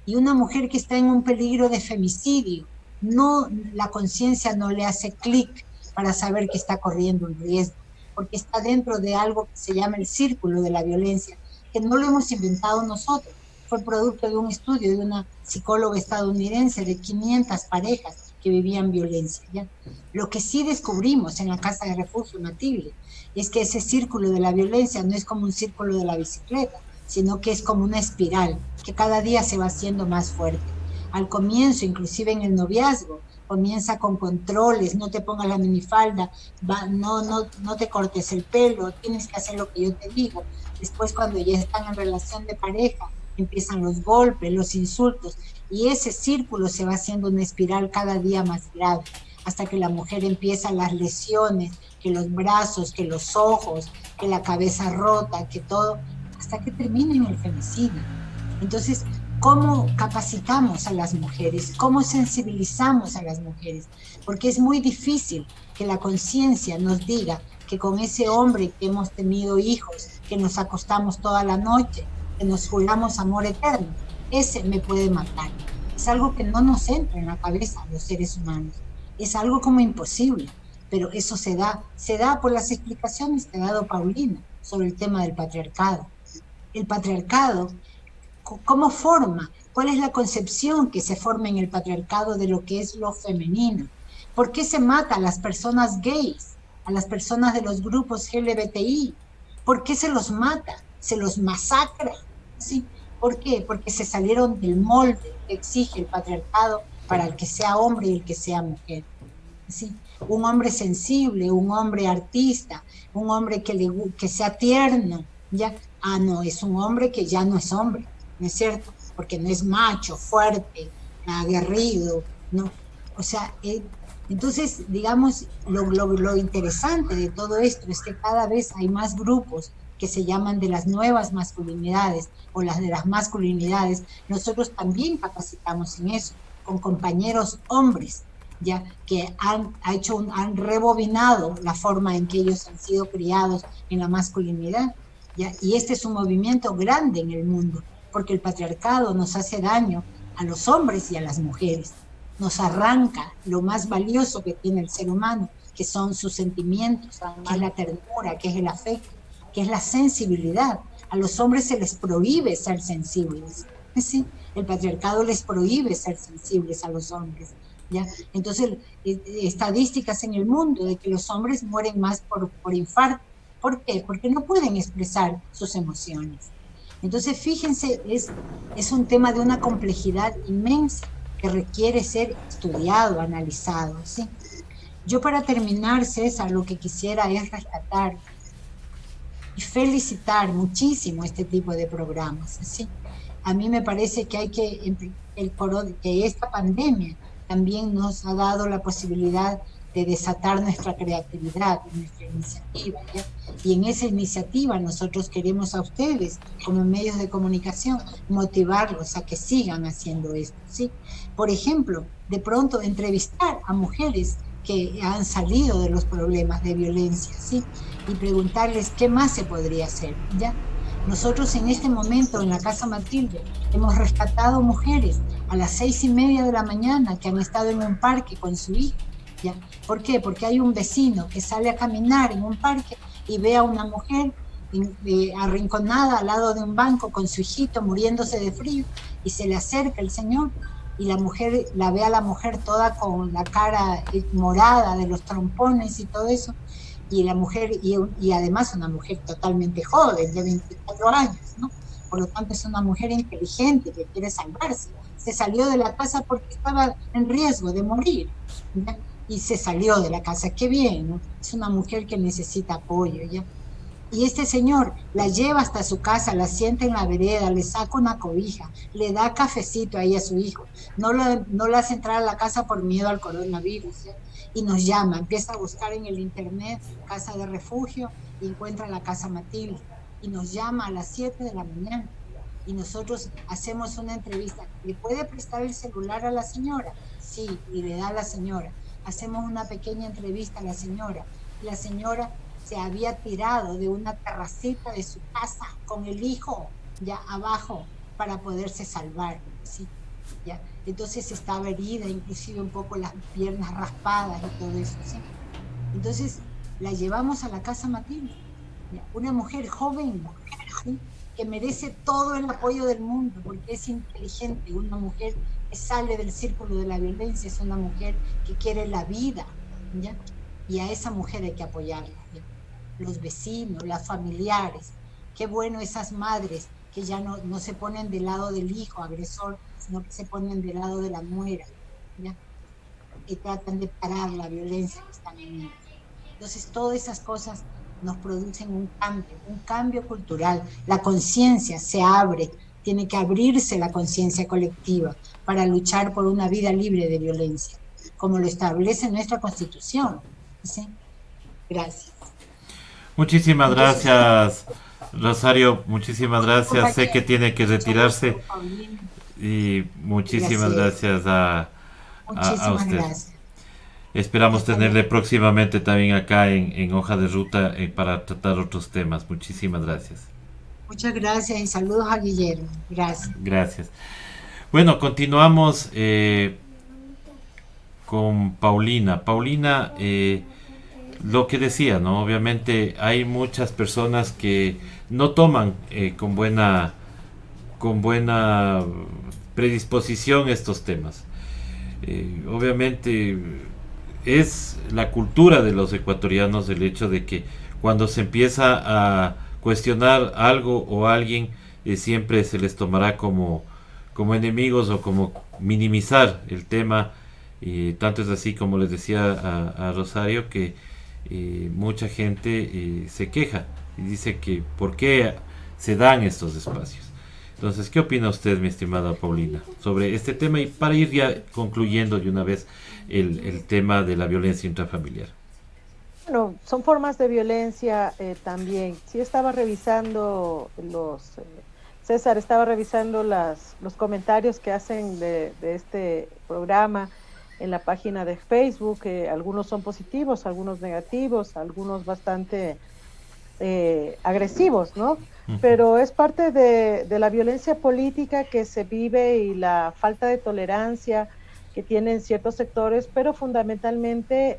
Y una mujer que está en un peligro de femicidio, la conciencia no le hace clic para saber que está corriendo un riesgo, porque está dentro de algo que se llama el círculo de la violencia, que no lo hemos inventado nosotros, fue producto de un estudio de una psicóloga estadounidense de 500 parejas que vivían violencia, ¿ya? Lo que sí descubrimos en la Casa de Refugio Matilde es que ese círculo de la violencia no es como un círculo de la bicicleta, sino que es como una espiral que cada día se va haciendo más fuerte. Al comienzo, inclusive en el noviazgo, comienza con controles, no te pongas la minifalda, no te cortes el pelo, tienes que hacer lo que yo te digo. Después, cuando ya están en relación de pareja, empiezan los golpes, los insultos, y ese círculo se va haciendo una espiral cada día más grave, hasta que la mujer empieza las lesiones, que los brazos, que los ojos, que la cabeza rota, que todo, hasta que termina en el femicidio. Entonces, ¿cómo capacitamos a las mujeres? ¿Cómo sensibilizamos a las mujeres? Porque es muy difícil que la conciencia nos diga que con ese hombre que hemos tenido hijos, que nos acostamos toda la noche, que nos juramos amor eterno, ese me puede matar. Es algo que no nos entra en la cabeza a los seres humanos. Es algo como imposible, pero eso se da por las explicaciones que ha dado Paulina sobre el tema del patriarcado. El patriarcado, ¿cómo forma? ¿Cuál es la concepción que se forma en el patriarcado de lo que es lo femenino? ¿Por qué se mata a las personas gays, a las personas de los grupos LGBTI? ¿Por qué se los mata? ¿Se los masacra? ¿Sí? ¿Por qué? Porque se salieron del molde que exige el patriarcado para el que sea hombre y el que sea mujer. ¿Sí? Un hombre sensible, un hombre artista, un hombre que sea tierno, ¿ya? Ah, no, es un hombre que ya no es hombre, ¿no es cierto? Porque no es macho, fuerte, aguerrido, ¿no? O sea, entonces, digamos, lo interesante de todo esto es que cada vez hay más grupos que se llaman de las nuevas masculinidades o las de las masculinidades. Nosotros también capacitamos en eso, con compañeros hombres, ya que han rebobinado la forma en que ellos han sido criados en la masculinidad, ¿ya? Y este es un movimiento grande en el mundo, porque el patriarcado nos hace daño a los hombres y a las mujeres, nos arranca lo más valioso que tiene el ser humano, que son sus sentimientos, que es la ternura, que es el afecto, que es la sensibilidad. A los hombres se les prohíbe ser sensibles, ¿sí? El patriarcado les prohíbe ser sensibles a los hombres, ¿ya? Entonces, estadísticas en el mundo de que los hombres mueren más por infarto. ¿Por qué? Porque no pueden expresar sus emociones. Entonces, fíjense, es un tema de una complejidad inmensa que requiere ser estudiado, analizado, ¿sí? Yo, para terminar, César, lo que quisiera es rescatar y felicitar muchísimo este tipo de programas, ¿sí? A mí me parece que que esta pandemia también nos ha dado la posibilidad de desatar nuestra creatividad, nuestra iniciativa, ¿ya? Y en esa iniciativa nosotros queremos a ustedes, como medios de comunicación, motivarlos a que sigan haciendo esto, ¿sí? Por ejemplo, de pronto entrevistar a mujeres que han salido de los problemas de violencia, ¿sí? Y preguntarles qué más se podría hacer, ¿ya? Nosotros en este momento en la Casa Matilde hemos rescatado mujeres a las 6:30 de la mañana que han estado en un parque con su hijo, ¿ya? ¿Por qué? Porque hay un vecino que sale a caminar en un parque y ve a una mujer arrinconada al lado de un banco con su hijito muriéndose de frío, y se le acerca el señor y la mujer, la ve a la mujer toda con la cara morada de los trompones y todo eso, y la mujer, y además una mujer totalmente joven, de 24 años, ¿no? Por lo tanto es una mujer inteligente que quiere salvarse. Se salió de la casa porque estaba en riesgo de morir, ¿ya? Y se salió de la casa. Qué bien, ¿no? Es una mujer que necesita apoyo, ¿ya? Y este señor la lleva hasta su casa, la sienta en la vereda, le saca una cobija, le da cafecito ahí a su hijo. No la hace entrar a la casa por miedo al coronavirus, ¿ya? Y nos llama, empieza a buscar en el internet casa de refugio y encuentra la Casa Matilde. Y nos llama a las 7 de la mañana. Y nosotros hacemos una entrevista. ¿Le puede prestar el celular a la señora? Sí, y le da a la señora. Hacemos una pequeña entrevista a la señora. Y la señora se había tirado de una terracita de su casa con el hijo ya abajo para poderse salvar, ¿sí? ¿Ya? Entonces estaba herida, inclusive un poco las piernas raspadas y todo eso, ¿sí? Entonces la llevamos a la Casa Matilde, ¿ya? Una mujer joven, ¿sí? Que merece todo el apoyo del mundo porque es inteligente, una mujer que sale del círculo de la violencia, es una mujer que quiere la vida, ¿ya? Y a esa mujer hay que apoyarla, ¿ya? Los vecinos, las familiares, qué bueno esas madres que ya no se ponen del lado del hijo agresor, sino que se ponen del lado de la nuera, ¿ya? Y tratan de parar la violencia que están en ellos. Entonces todas esas cosas nos producen un cambio cultural. La conciencia se abre, tiene que abrirse la conciencia colectiva para luchar por una vida libre de violencia. como lo establece nuestra Constitución. ¿Sí? Gracias. Muchísimas gracias, Rosario, muchísimas gracias. Sé que tiene que retirarse y muchísimas gracias a Muchísimas usted. gracias. Esperamos tenerle próximamente también acá en Hoja de Ruta para tratar otros temas. Muchísimas gracias. Muchas gracias y saludos a Guillermo. Gracias. Gracias. Bueno, continuamos con Paulina. Paulina, lo que decía, ¿no? Obviamente hay muchas personas que no toman con buena predisposición estos temas. Obviamente es la cultura de los ecuatorianos el hecho de que cuando se empieza a cuestionar algo o alguien, siempre se les tomará como enemigos o como minimizar el tema. Tanto es así, como les decía a Rosario, que mucha gente se queja y dice que por qué se dan estos espacios. Entonces, ¿qué opina usted, mi estimada Paulina, sobre este tema? Y para ir ya concluyendo de una vez el tema de la violencia intrafamiliar. Bueno, son formas de violencia también. Sí, estaba revisando César estaba revisando los comentarios que hacen de este programa en la página de Facebook. Algunos son positivos, algunos negativos, algunos bastante agresivos, ¿no? Pero es parte de la violencia política que se vive y la falta de tolerancia que tienen ciertos sectores, pero fundamentalmente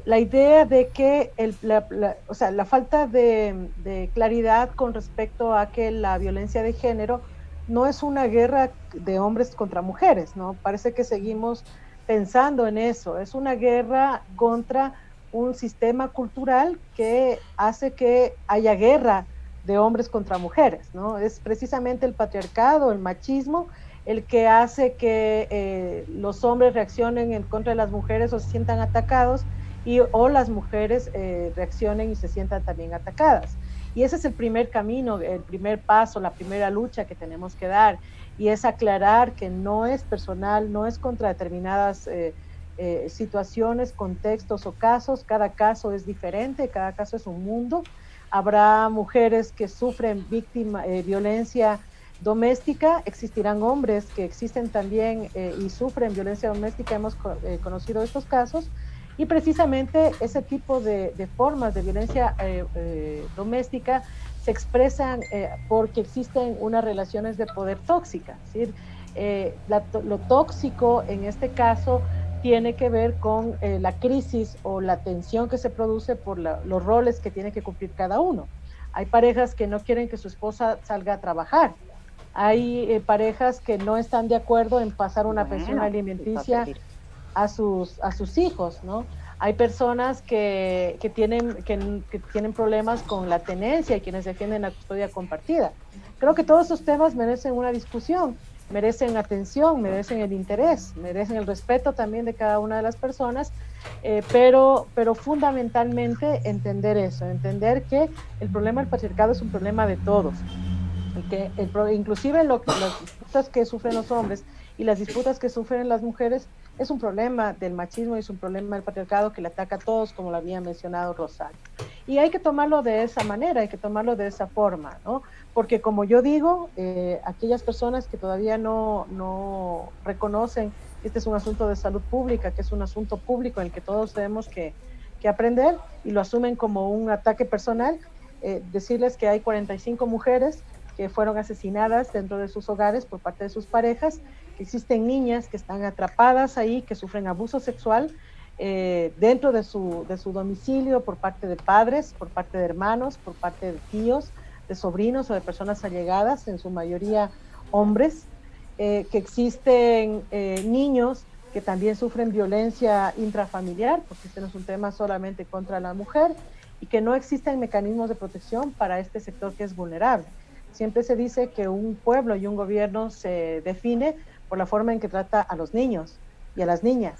la idea de que la falta de claridad con respecto a que la violencia de género no es una guerra de hombres contra mujeres, ¿no? Parece que seguimos pensando en eso, es una guerra contra un sistema cultural que hace que haya guerra de hombres contra mujeres, ¿no? Es precisamente el patriarcado, el machismo, el que hace que los hombres reaccionen en contra de las mujeres o se sientan atacados, o las mujeres reaccionen y se sientan también atacadas. Y ese es el primer camino, el primer paso, la primera lucha que tenemos que dar, y es aclarar que no es personal, no es contra determinadas situaciones, contextos o casos. Cada caso es diferente, cada caso es un mundo. Habrá mujeres que sufren violencia doméstica, existirán hombres que existen también y sufren violencia doméstica. Hemos conocido estos casos, y precisamente ese tipo de formas de violencia doméstica se expresan porque existen unas relaciones de poder tóxicas. Es decir, lo tóxico en este caso tiene que ver con la crisis o la tensión que se produce por los roles que tiene que cumplir cada uno. Hay parejas que no quieren que su esposa salga a trabajar. Hay parejas que no están de acuerdo en pasar una pensión alimenticia a sus hijos, ¿no? Hay personas que tienen problemas con la tenencia y quienes defienden la custodia compartida. Creo que todos esos temas merecen una discusión, merecen atención, merecen el interés, merecen el respeto también de cada una de las personas, pero fundamentalmente entender eso, entender que el problema del patriarcado es un problema de todos, y que inclusive las disputas que sufren los hombres y las disputas que sufren las mujeres es un problema del machismo y es un problema del patriarcado que le ataca a todos, como lo había mencionado Rosario. Y hay que tomarlo de esa manera, hay que tomarlo de esa forma, ¿no? Porque como yo digo, aquellas personas que todavía no reconocen que este es un asunto de salud pública, que es un asunto público en el que todos tenemos que aprender, y lo asumen como un ataque personal, decirles que hay 45 mujeres que fueron asesinadas dentro de sus hogares por parte de sus parejas, que existen niñas que están atrapadas ahí, que sufren abuso sexual dentro de su domicilio por parte de padres, por parte de hermanos, por parte de tíos, de sobrinos o de personas allegadas, en su mayoría hombres, que existen niños que también sufren violencia intrafamiliar, porque este no es un tema solamente contra la mujer, y que no existen mecanismos de protección para este sector que es vulnerable. Siempre se dice que un pueblo y un gobierno se define por la forma en que trata a los niños y a las niñas.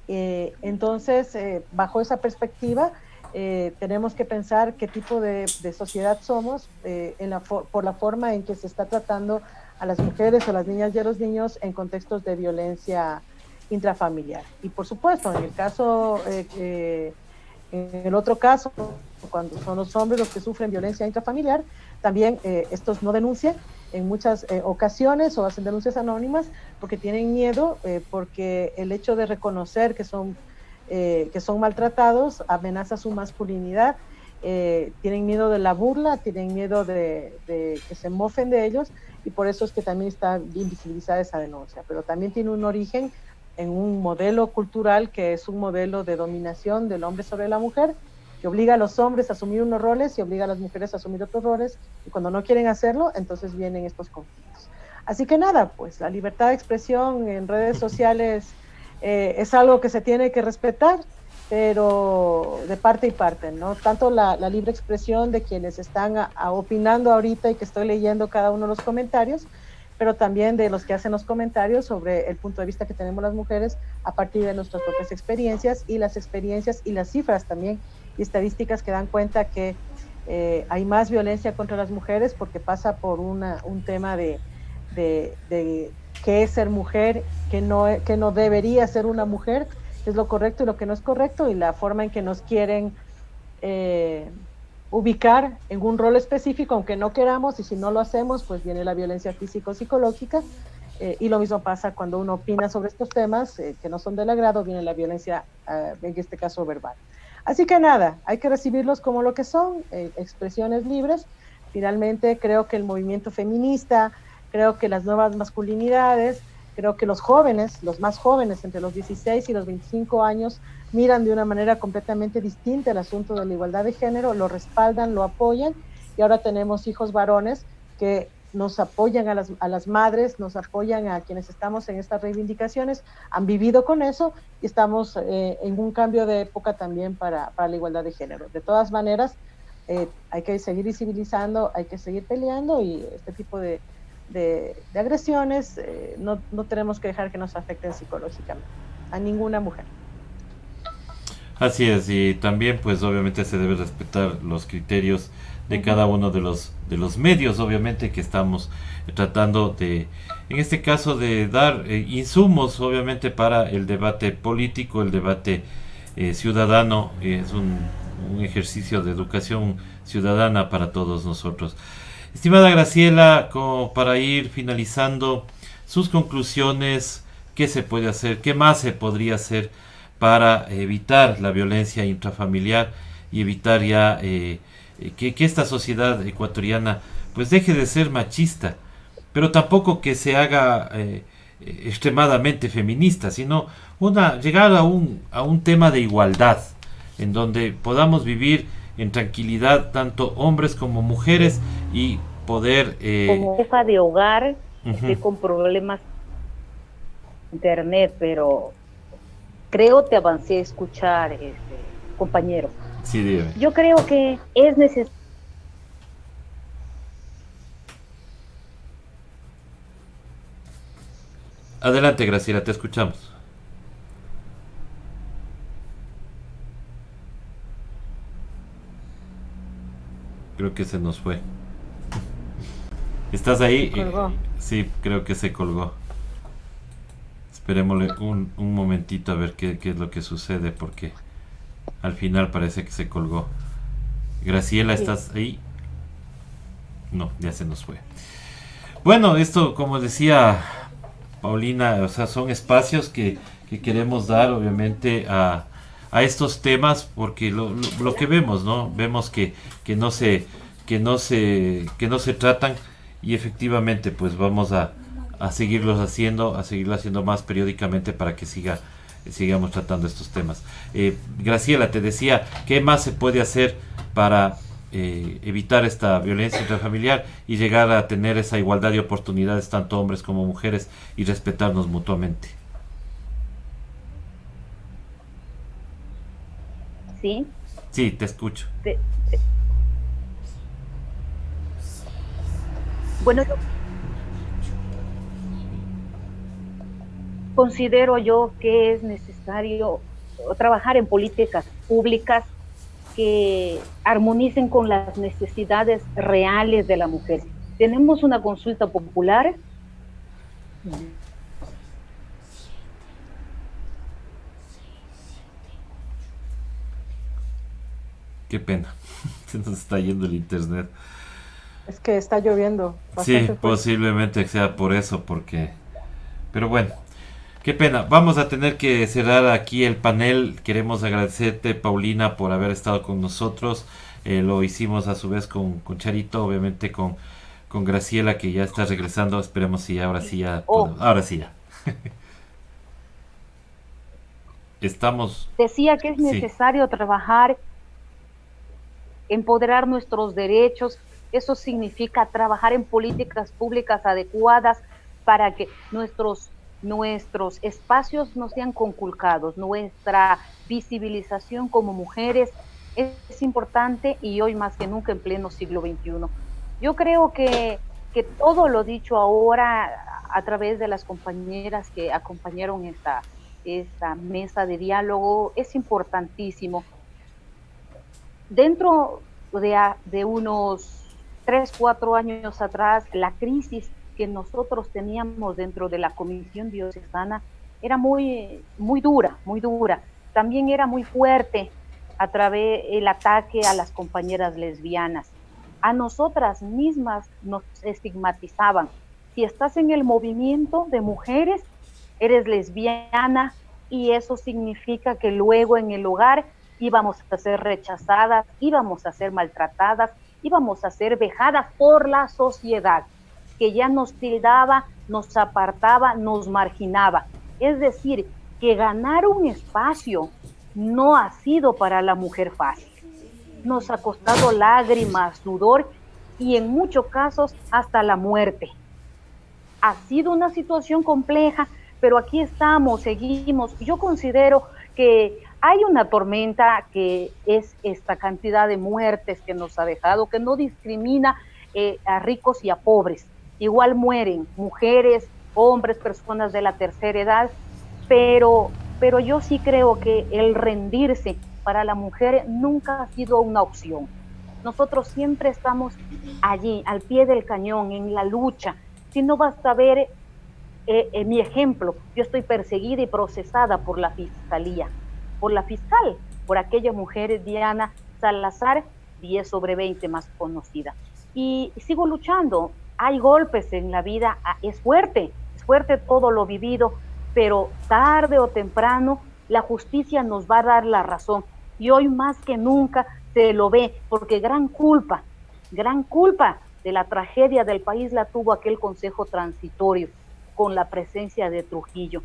Entonces, bajo esa perspectiva, tenemos que pensar qué tipo de sociedad somos por la forma en que se está tratando a las mujeres, a las niñas y a los niños en contextos de violencia intrafamiliar. Y por supuesto, en el caso, en el otro caso, cuando son los hombres los que sufren violencia intrafamiliar, también estos no denuncian en muchas ocasiones o hacen denuncias anónimas porque tienen miedo, porque el hecho de reconocer que son maltratados amenaza su masculinidad, tienen miedo de la burla, tienen miedo de que se mofen de ellos, y por eso es que también está invisibilizada esa denuncia. Pero también tiene un origen en un modelo cultural que es un modelo de dominación del hombre sobre la mujer, que obliga a los hombres a asumir unos roles y obliga a las mujeres a asumir otros roles, y cuando no quieren hacerlo, entonces vienen estos conflictos. Así que nada, pues la libertad de expresión en redes sociales es algo que se tiene que respetar, pero de parte y parte, ¿no? Tanto la libre expresión de quienes están opinando ahorita y que estoy leyendo cada uno de los comentarios, pero también de los que hacen los comentarios sobre el punto de vista que tenemos las mujeres a partir de nuestras propias experiencias y las cifras también y estadísticas que dan cuenta que hay más violencia contra las mujeres porque pasa por un tema de qué es ser mujer, que no debería ser una mujer, qué es lo correcto y lo que no es correcto, y la forma en que nos quieren ubicar en un rol específico, aunque no queramos, y si no lo hacemos, pues viene la violencia físico-psicológica, y lo mismo pasa cuando uno opina sobre estos temas que no son del agrado, viene la violencia, en este caso verbal. Así que nada, hay que recibirlos como lo que son, expresiones libres. Finalmente creo que el movimiento feminista, creo que las nuevas masculinidades, creo que los jóvenes, los más jóvenes, entre los 16 y los 25 años, miran de una manera completamente distinta el asunto de la igualdad de género, lo respaldan, lo apoyan, y ahora tenemos hijos varones que nos apoyan a las madres, nos apoyan a quienes estamos en estas reivindicaciones, han vivido con eso, y estamos en un cambio de época también para la igualdad de género. De todas maneras, hay que seguir visibilizando, hay que seguir peleando, y este tipo de agresiones no tenemos que dejar que nos afecten psicológicamente a ninguna mujer. Así es, y también pues obviamente se debe respetar los criterios de cada uno de los medios, obviamente, que estamos tratando de, en este caso, de dar insumos, obviamente, para el debate político, el debate ciudadano. Es un ejercicio de educación ciudadana para todos nosotros. Estimada Graciela, como para ir finalizando, sus conclusiones, ¿qué se puede hacer? ¿Qué más se podría hacer para evitar la violencia intrafamiliar y evitar ya que esta sociedad ecuatoriana pues deje de ser machista, pero tampoco que se haga extremadamente feminista, sino llegar a un tema de igualdad, en donde podamos vivir en tranquilidad tanto hombres como mujeres y poder... Como jefa de hogar, estoy con problemas de internet, pero creo te avancé a escuchar, compañero. Sí, dígame. Yo creo que es necesario. Adelante, Graciela, te escuchamos. Creo que se nos fue. ¿Estás ahí? Sí, creo que se colgó. Esperémosle un momentito a ver qué es lo que sucede, porque al final parece que se colgó. Graciela, ¿estás ahí? No, ya se nos fue. Bueno, esto, como decía Paulina, o sea, son espacios que queremos dar, obviamente, a estos temas, porque lo que vemos, ¿no? Vemos que no se tratan, y efectivamente, pues vamos a seguirlo haciendo más periódicamente para que sigamos tratando estos temas. Graciela, te decía, ¿qué más se puede hacer para evitar esta violencia intrafamiliar y llegar a tener esa igualdad de oportunidades, tanto hombres como mujeres, y respetarnos mutuamente? ¿Sí? Sí, te escucho. Bueno, yo considero yo que es necesario trabajar en políticas públicas que armonicen con las necesidades reales de la mujer. Tenemos una consulta popular qué pena. Se nos está yendo el internet. Es que está lloviendo Sí, bastante fuerte. posiblemente sea por eso, porque... Pero bueno, qué pena. Vamos a tener que cerrar aquí el panel. Queremos agradecerte, Paulina, por haber estado con nosotros. Lo hicimos a su vez con Charito, obviamente con Graciela, que ya está regresando. Esperemos si ahora sí ya... Ahora sí ya. Estamos... Decía que es Sí. necesario trabajar, empoderar nuestros derechos. Eso significa trabajar en políticas públicas adecuadas para que nuestros espacios no sean conculcados. Nuestra visibilización como mujeres es importante, y hoy más que nunca en pleno siglo XXI. Yo creo que todo lo dicho ahora a través de las compañeras que acompañaron esta mesa de diálogo es importantísimo. Dentro de unos 3, 4 años atrás, la crisis que nosotros teníamos dentro de la Comisión Diocesana era muy, muy dura, muy dura. También era muy fuerte a través del ataque a las compañeras lesbianas. A nosotras mismas nos estigmatizaban. Si estás en el movimiento de mujeres, eres lesbiana, y eso significa que luego en el hogar íbamos a ser rechazadas, íbamos a ser maltratadas, íbamos a ser vejadas por la sociedad, que ya nos tildaba, nos apartaba, nos marginaba. Es decir, que ganar un espacio no ha sido para la mujer fácil. Nos ha costado lágrimas, sudor y en muchos casos hasta la muerte. Ha sido una situación compleja, pero aquí estamos, seguimos. Yo considero que hay una tormenta que es esta cantidad de muertes que nos ha dejado, que no discrimina a ricos y a pobres. Igual mueren mujeres, hombres, personas de la tercera edad, pero yo sí creo que el rendirse para la mujer nunca ha sido una opción. Nosotros siempre estamos allí, al pie del cañón, en la lucha. Si no basta ver mi ejemplo, yo estoy perseguida y procesada por la fiscalía, por la fiscal, por aquella mujer, Diana Salazar, 10/20 más conocida. Y sigo luchando. Hay golpes en la vida, es fuerte todo lo vivido, pero tarde o temprano la justicia nos va a dar la razón. Y hoy más que nunca se lo ve, porque gran culpa de la tragedia del país la tuvo aquel Consejo Transitorio con la presencia de Trujillo.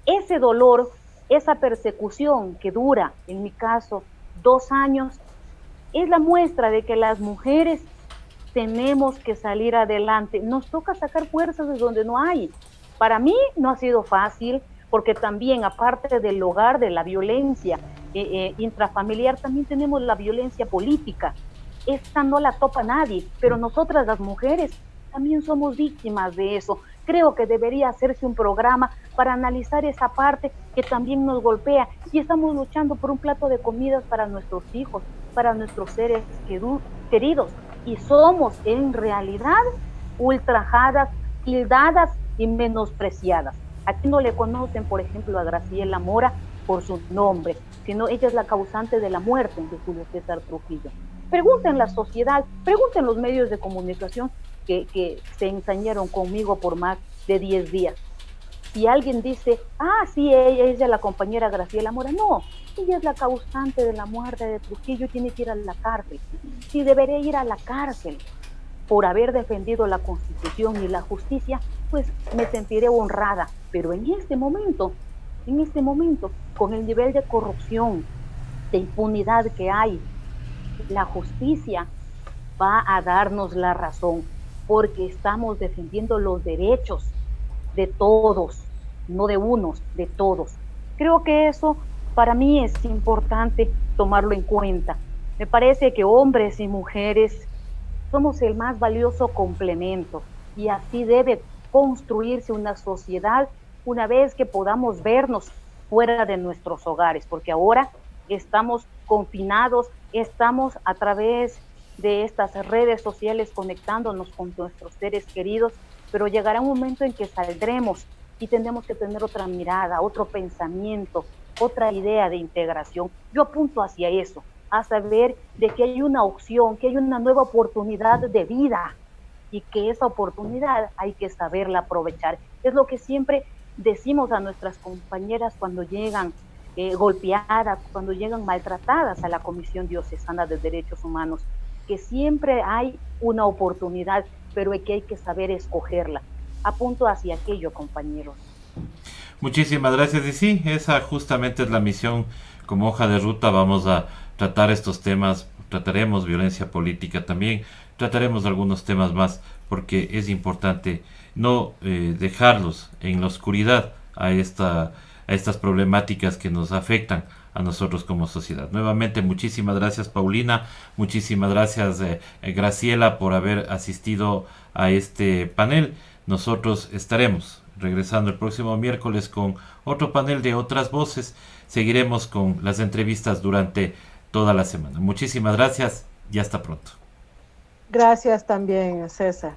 Ese dolor, esa persecución que dura, en mi caso, 2 años, es la muestra de que las mujeres tenemos que salir adelante. Nos toca sacar fuerzas de donde no hay. Para mí no ha sido fácil, porque también, aparte del hogar, de la violencia intrafamiliar, también tenemos la violencia política. Esta no la topa nadie, pero nosotras las mujeres también somos víctimas de eso. Creo que debería hacerse un programa para analizar esa parte que también nos golpea, y estamos luchando por un plato de comidas para nuestros hijos, para nuestros seres queridos, y somos en realidad ultrajadas, tildadas y menospreciadas. Aquí no le conocen, por ejemplo, a Graciela Mora por su nombre, sino ella es la causante de la muerte de Julio César Trujillo. Pregunten la sociedad, pregunten los medios de comunicación que se ensañaron conmigo por más de 10 días. Si alguien dice, sí, ella es la compañera Graciela Mora, no, ella es la causante de la muerte de Trujillo y tiene que ir a la cárcel. Si debería ir a la cárcel por haber defendido la Constitución y la justicia, pues me sentiré honrada. Pero en este momento, con el nivel de corrupción, de impunidad que hay, la justicia va a darnos la razón, porque estamos defendiendo los derechos de todos, no de unos, de todos. Creo que eso para mí es importante tomarlo en cuenta. Me parece que hombres y mujeres somos el más valioso complemento, y así debe construirse una sociedad una vez que podamos vernos fuera de nuestros hogares, porque ahora estamos confinados, estamos a través de estas redes sociales conectándonos con nuestros seres queridos, pero llegará un momento en que saldremos y tendremos que tener otra mirada, otro pensamiento, otra idea de integración. Yo apunto hacia eso, a saber de que hay una opción, que hay una nueva oportunidad de vida y que esa oportunidad hay que saberla aprovechar. Es lo que siempre decimos a nuestras compañeras cuando llegan golpeadas, cuando llegan maltratadas a la Comisión Diocesana de Derechos Humanos, que siempre hay una oportunidad, pero que hay que saber escogerla. Apunto hacia aquello, compañeros. Muchísimas gracias. Y sí, esa justamente es la misión. Como hoja de ruta vamos a tratar estos temas, trataremos violencia política también, trataremos algunos temas más, porque es importante no dejarlos en la oscuridad a estas problemáticas que nos afectan a nosotros como sociedad. Nuevamente, muchísimas gracias, Paulina, muchísimas gracias, Graciela, por haber asistido a este panel. Nosotros estaremos regresando el próximo miércoles con otro panel de otras voces. Seguiremos con las entrevistas durante toda la semana. Muchísimas gracias y hasta pronto. Gracias también, César.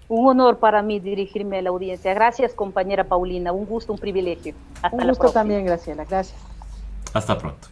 Un honor para mí dirigirme a la audiencia. Gracias, compañera Paulina. Un gusto, un privilegio. Hasta un gusto también, Graciela. Gracias. Hasta pronto.